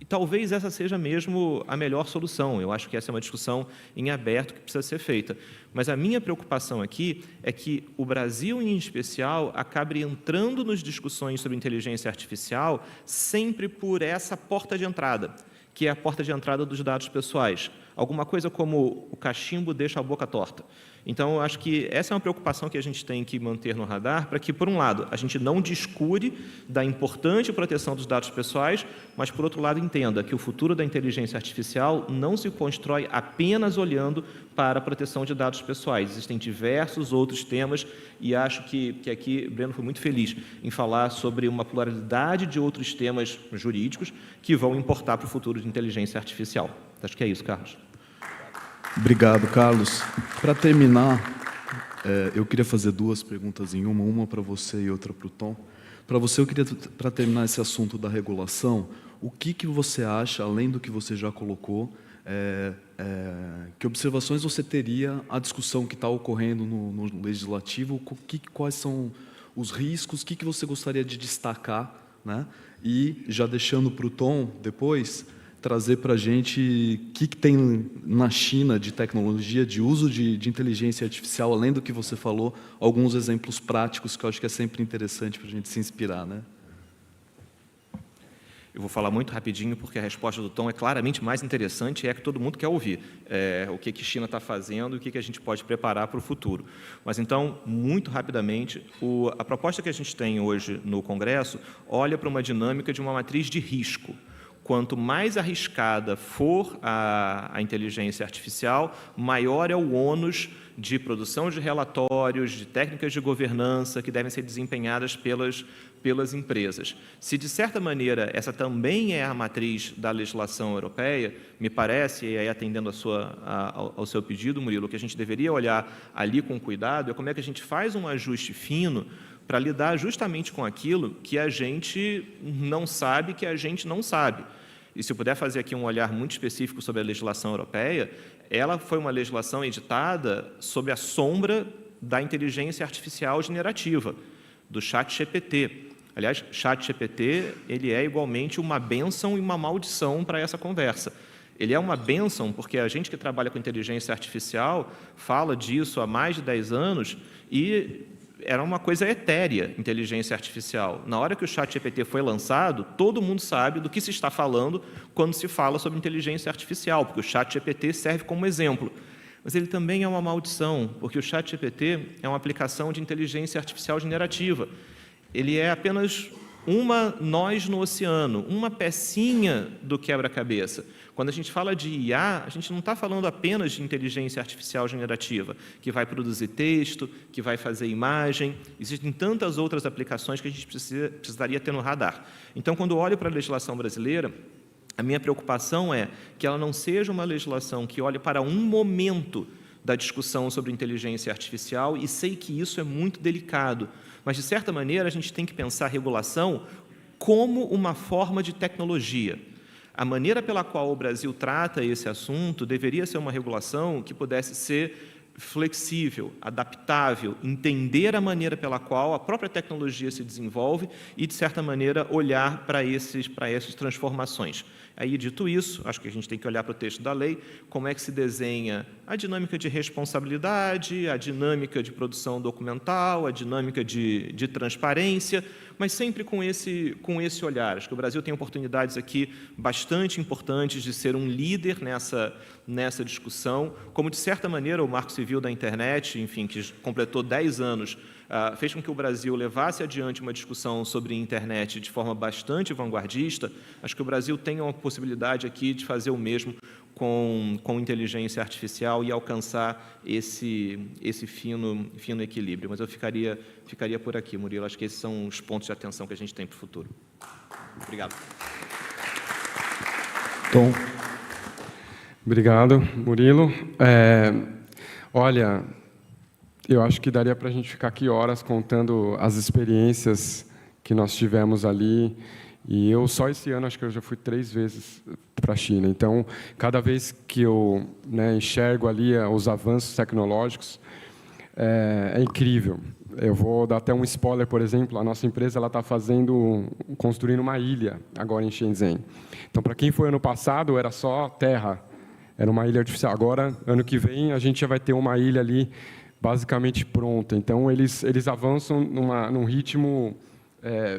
talvez essa seja mesmo a melhor solução. Eu acho que essa é uma discussão em aberto que precisa ser feita. Mas a minha preocupação aqui é que o Brasil, em especial, acabe entrando nas discussões sobre inteligência artificial sempre por essa porta de entrada, que é a porta de entrada dos dados pessoais. Alguma coisa como o cachimbo deixa a boca torta. Então, eu acho que essa é uma preocupação que a gente tem que manter no radar para que, por um lado, a gente não descure da importante proteção dos dados pessoais, mas, por outro lado, entenda que o futuro da inteligência artificial não se constrói apenas olhando para a proteção de dados pessoais. Existem diversos outros temas e acho que aqui o Breno foi muito feliz em falar sobre uma pluralidade de outros temas jurídicos que vão importar para o futuro de inteligência artificial. Acho que é isso, Carlos. Obrigado, Carlos. Para terminar, eu queria fazer 2 perguntas em uma para você e outra para o Tom. Para você, eu queria, para terminar esse assunto da regulação, o que você acha, além do que você já colocou, que observações você teria à discussão que está ocorrendo no Legislativo, quais são os riscos, o que você gostaria de destacar, né? E, já deixando para o Tom, depois, trazer para a gente o que tem na China de tecnologia, de uso de inteligência artificial, além do que você falou, alguns exemplos práticos que eu acho que é sempre interessante para a gente se inspirar, né? Eu vou falar muito rapidinho, porque a resposta do Tom é claramente mais interessante e é que todo mundo quer ouvir. O que a China está fazendo e o que a gente pode preparar para o futuro. Mas, então, muito rapidamente, a proposta que a gente tem hoje no Congresso olha para uma dinâmica de uma matriz de risco. Quanto mais arriscada for a inteligência artificial, maior é o ônus de produção de relatórios, de técnicas de governança que devem ser desempenhadas pelas empresas. Se, de certa maneira, essa também é a matriz da legislação europeia, me parece, e aí atendendo ao seu pedido, Murilo, que a gente deveria olhar ali com cuidado é como é que a gente faz um ajuste fino para lidar justamente com aquilo que a gente não sabe que a gente não sabe. E se eu puder fazer aqui um olhar muito específico sobre a legislação europeia, ela foi uma legislação editada sob a sombra da inteligência artificial generativa, do ChatGPT. Aliás, ChatGPT ele é igualmente uma bênção e uma maldição para essa conversa. Ele é uma bênção, porque a gente que trabalha com inteligência artificial fala disso há mais de 10 anos e era uma coisa etérea, inteligência artificial. Na hora que o ChatGPT foi lançado, todo mundo sabe do que se está falando quando se fala sobre inteligência artificial, porque o ChatGPT serve como exemplo. Mas ele também é uma maldição, porque o ChatGPT é uma aplicação de inteligência artificial generativa. Ele é apenas uma noz no oceano, uma pecinha do quebra-cabeça. Quando a gente fala de IA, a gente não está falando apenas de inteligência artificial generativa, que vai produzir texto, que vai fazer imagem. Existem tantas outras aplicações que a gente precisaria ter no radar. Então, quando eu olho para a legislação brasileira, a minha preocupação é que ela não seja uma legislação que olhe para um momento da discussão sobre inteligência artificial, e sei que isso é muito delicado, mas, de certa maneira, a gente tem que pensar a regulação como uma forma de tecnologia. A maneira pela qual o Brasil trata esse assunto deveria ser uma regulação que pudesse ser flexível, adaptável, entender a maneira pela qual a própria tecnologia se desenvolve e, de certa maneira, olhar para essas transformações. Aí, dito isso, acho que a gente tem que olhar para o texto da lei, como é que se desenha a dinâmica de responsabilidade, a dinâmica de produção documental, a dinâmica de transparência, mas sempre com esse olhar. Acho que o Brasil tem oportunidades aqui bastante importantes de ser um líder nessa discussão, como, de certa maneira, o Marco Civil da Internet, enfim, que completou 10 anos, fez com que o Brasil levasse adiante uma discussão sobre internet de forma bastante vanguardista. Acho que o Brasil tem uma possibilidade aqui de fazer o mesmo com inteligência artificial e alcançar esse fino equilíbrio. Mas eu ficaria por aqui, Murilo. Acho que esses são os pontos de atenção que a gente tem para o futuro. Obrigado. Tom. Obrigado, Murilo. Olha, eu acho que daria para a gente ficar aqui horas contando as experiências que nós tivemos ali. E eu, só esse ano, acho que eu já fui 3 vezes para a China. Então, cada vez que eu enxergo ali os avanços tecnológicos, é incrível. Eu vou dar até um spoiler, por exemplo, a nossa empresa está construindo uma ilha agora em Shenzhen. Então, para quem foi ano passado, era só terra, era uma ilha artificial. Agora, ano que vem, a gente já vai ter uma ilha ali basicamente pronta. Então, eles avançam num ritmo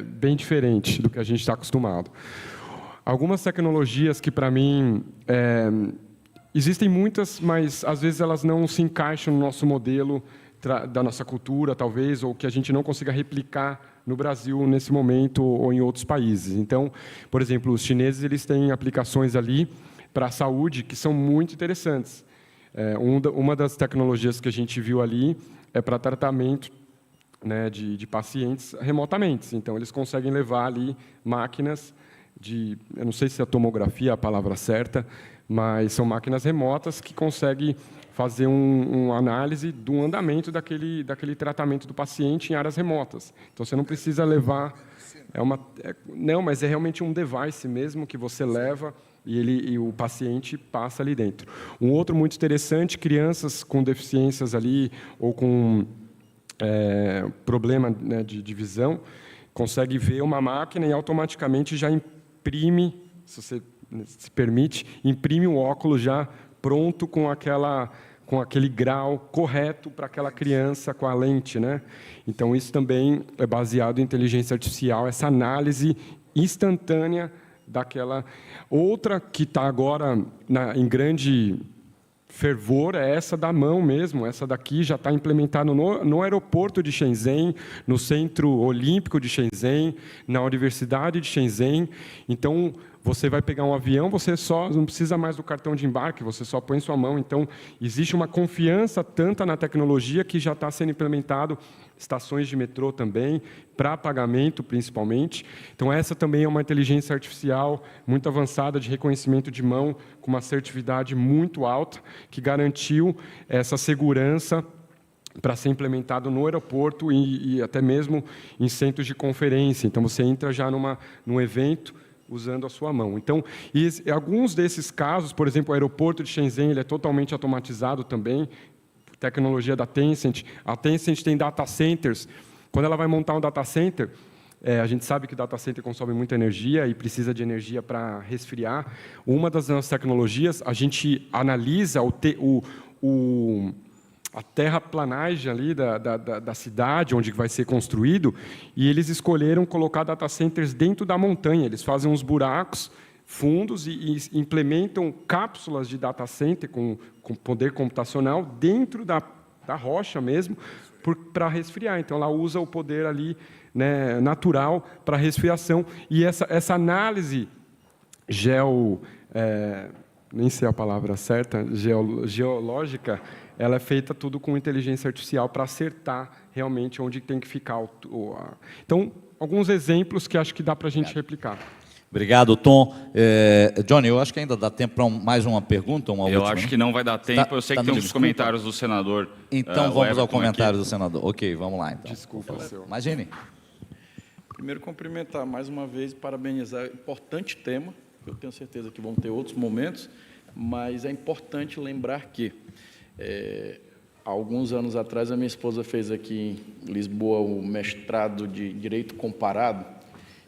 bem diferente do que a gente está acostumado. Algumas tecnologias que, para mim, existem muitas, mas, às vezes, elas não se encaixam no nosso modelo da nossa cultura, talvez, ou que a gente não consiga replicar no Brasil nesse momento ou em outros países. Então, por exemplo, os chineses eles têm aplicações ali para a saúde que são muito interessantes. Uma das tecnologias que a gente viu ali é para tratamento de pacientes remotamente. Então, eles conseguem levar ali máquinas eu não sei se a tomografia é a palavra certa, mas são máquinas remotas que conseguem fazer uma análise do andamento daquele tratamento do paciente em áreas remotas. Então, você não precisa levar... não, mas é realmente um device mesmo que você leva e o paciente passa ali dentro. Um outro muito interessante, crianças com deficiências ali ou com problema de visão, consegue ver uma máquina e automaticamente já imprime, se você se permite, imprime o óculos já pronto com aquele grau correto para aquela criança com a lente, Então, isso também é baseado em inteligência artificial, essa análise instantânea daquela. Outra que está agora em grande fervor é essa da mão mesmo. Essa daqui já está implementada no aeroporto de Shenzhen, no Centro Olímpico de Shenzhen, na Universidade de Shenzhen. Então, você vai pegar um avião, você só não precisa mais do cartão de embarque, você só põe sua mão. Então, existe uma confiança tanta na tecnologia que já está sendo implementado, estações de metrô também, para pagamento, principalmente. Então, essa também é uma inteligência artificial muito avançada de reconhecimento de mão, com uma assertividade muito alta, que garantiu essa segurança para ser implementado no aeroporto e até mesmo em centros de conferência. Então, você entra já num evento usando a sua mão. Então, alguns desses casos, por exemplo, o aeroporto de Shenzhen, ele é totalmente automatizado também, tecnologia da Tencent. A Tencent tem data centers. Quando ela vai montar um data center, A gente sabe que data center consome muita energia e precisa de energia para resfriar. Uma das nossas tecnologias, a gente analisa a terraplanagem ali da cidade onde vai ser construído, e eles escolheram colocar data centers dentro da montanha. Eles fazem uns buracos fundos e implementam cápsulas de data center com poder computacional dentro da rocha mesmo, para resfriar. Então, ela usa o poder ali, né, natural para resfriação. E essa análise nem sei a palavra certa, geológica, ela é feita tudo com inteligência artificial para acertar realmente onde tem que ficar. Então, alguns exemplos que acho que dá para a gente replicar. Obrigado, Tom. Johnny, eu acho que ainda dá tempo para mais uma pergunta, Eu acho que não vai dar tempo. Eu sei que tem uns comentários do senador. Então, vamos ao comentário do senador. Ok, vamos lá, então. Desculpa, seu. Imagine. Primeiro, cumprimentar mais uma vez e parabenizar. Importante tema. Eu tenho certeza que vão ter outros momentos, mas é importante lembrar que, há alguns anos atrás, a minha esposa fez aqui em Lisboa o mestrado de Direito Comparado,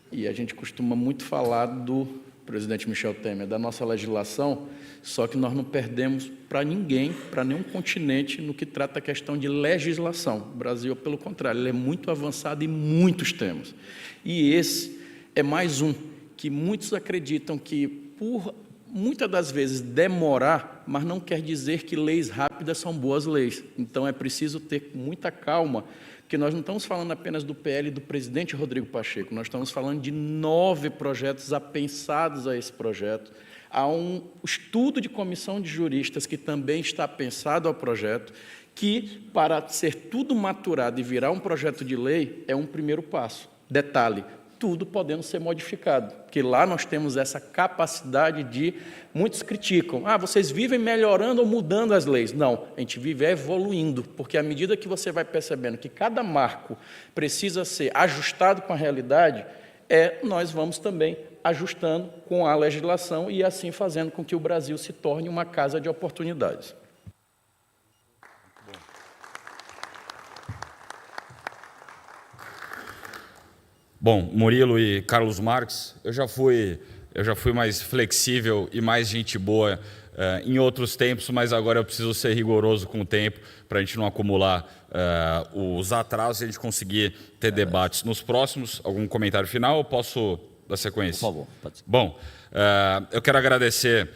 e a gente costuma muito falar do presidente Michel Temer, da nossa legislação, só que nós não perdemos para ninguém, para nenhum continente, no que trata a questão de legislação. O Brasil, pelo contrário, ele é muito avançado em muitos temas. E esse é mais um que muitos acreditam que, por muitas das vezes, demorar, mas não quer dizer que leis rápidas são boas leis. Então, é preciso ter muita calma, porque nós não estamos falando apenas do PL do presidente Rodrigo Pacheco, nós estamos falando de 9 projetos apensados a esse projeto. Há um estudo de comissão de juristas que também está pensado ao projeto, que, para ser tudo maturado e virar um projeto de lei, é um primeiro passo. Detalhe, tudo podendo ser modificado, porque lá nós temos essa capacidade de... Muitos criticam, vocês vivem melhorando ou mudando as leis. Não, a gente vive evoluindo, porque à medida que você vai percebendo que cada marco precisa ser ajustado com a realidade, nós vamos também ajustando com a legislação e assim fazendo com que o Brasil se torne uma casa de oportunidades. Bom, Murilo e Carlos Marques, eu já fui mais flexível e mais gente boa em outros tempos, mas agora eu preciso ser rigoroso com o tempo para a gente não acumular os atrasos e a gente conseguir ter debates nos próximos. Algum comentário final ou posso dar sequência? Por favor. Pode ser. Bom, eu quero agradecer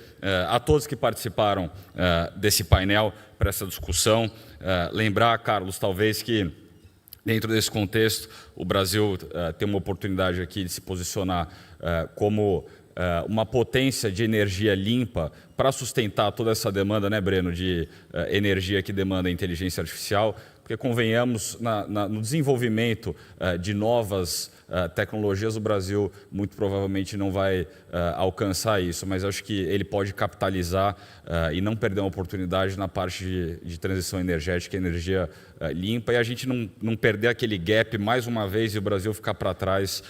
a todos que participaram desse painel, para essa discussão. Lembrar, Carlos, talvez que dentro desse contexto, o Brasil tem uma oportunidade aqui de se posicionar como uma potência de energia limpa para sustentar toda essa demanda, né, Breno, de energia que demanda inteligência artificial, porque convenhamos, no desenvolvimento de novas tecnologias, o Brasil muito provavelmente não vai alcançar isso, mas acho que ele pode capitalizar e não perder uma oportunidade na parte de transição energética, energia limpa, e a gente não perder aquele gap mais uma vez e o Brasil ficar para trás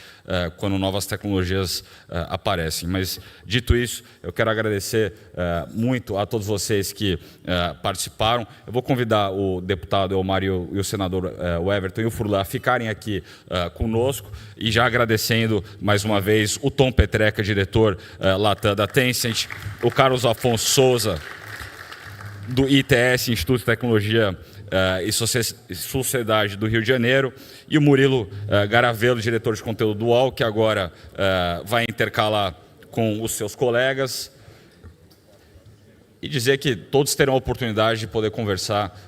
quando novas tecnologias aparecem. Mas, dito isso, eu quero agradecer muito a todos vocês que participaram. Eu vou convidar o deputado Elmar e o senador o Everton e o Furlan a ficarem aqui conosco, e já agradecendo mais uma vez o Tom Petreca, diretor Latam da Tencent, o Carlos Afonso Souza, do ITS, Instituto de Tecnologia e Sociedade do Rio de Janeiro, e o Murilo Garavello, diretor de conteúdo do UOL, que agora vai intercalar com os seus colegas, e dizer que todos terão a oportunidade de poder conversar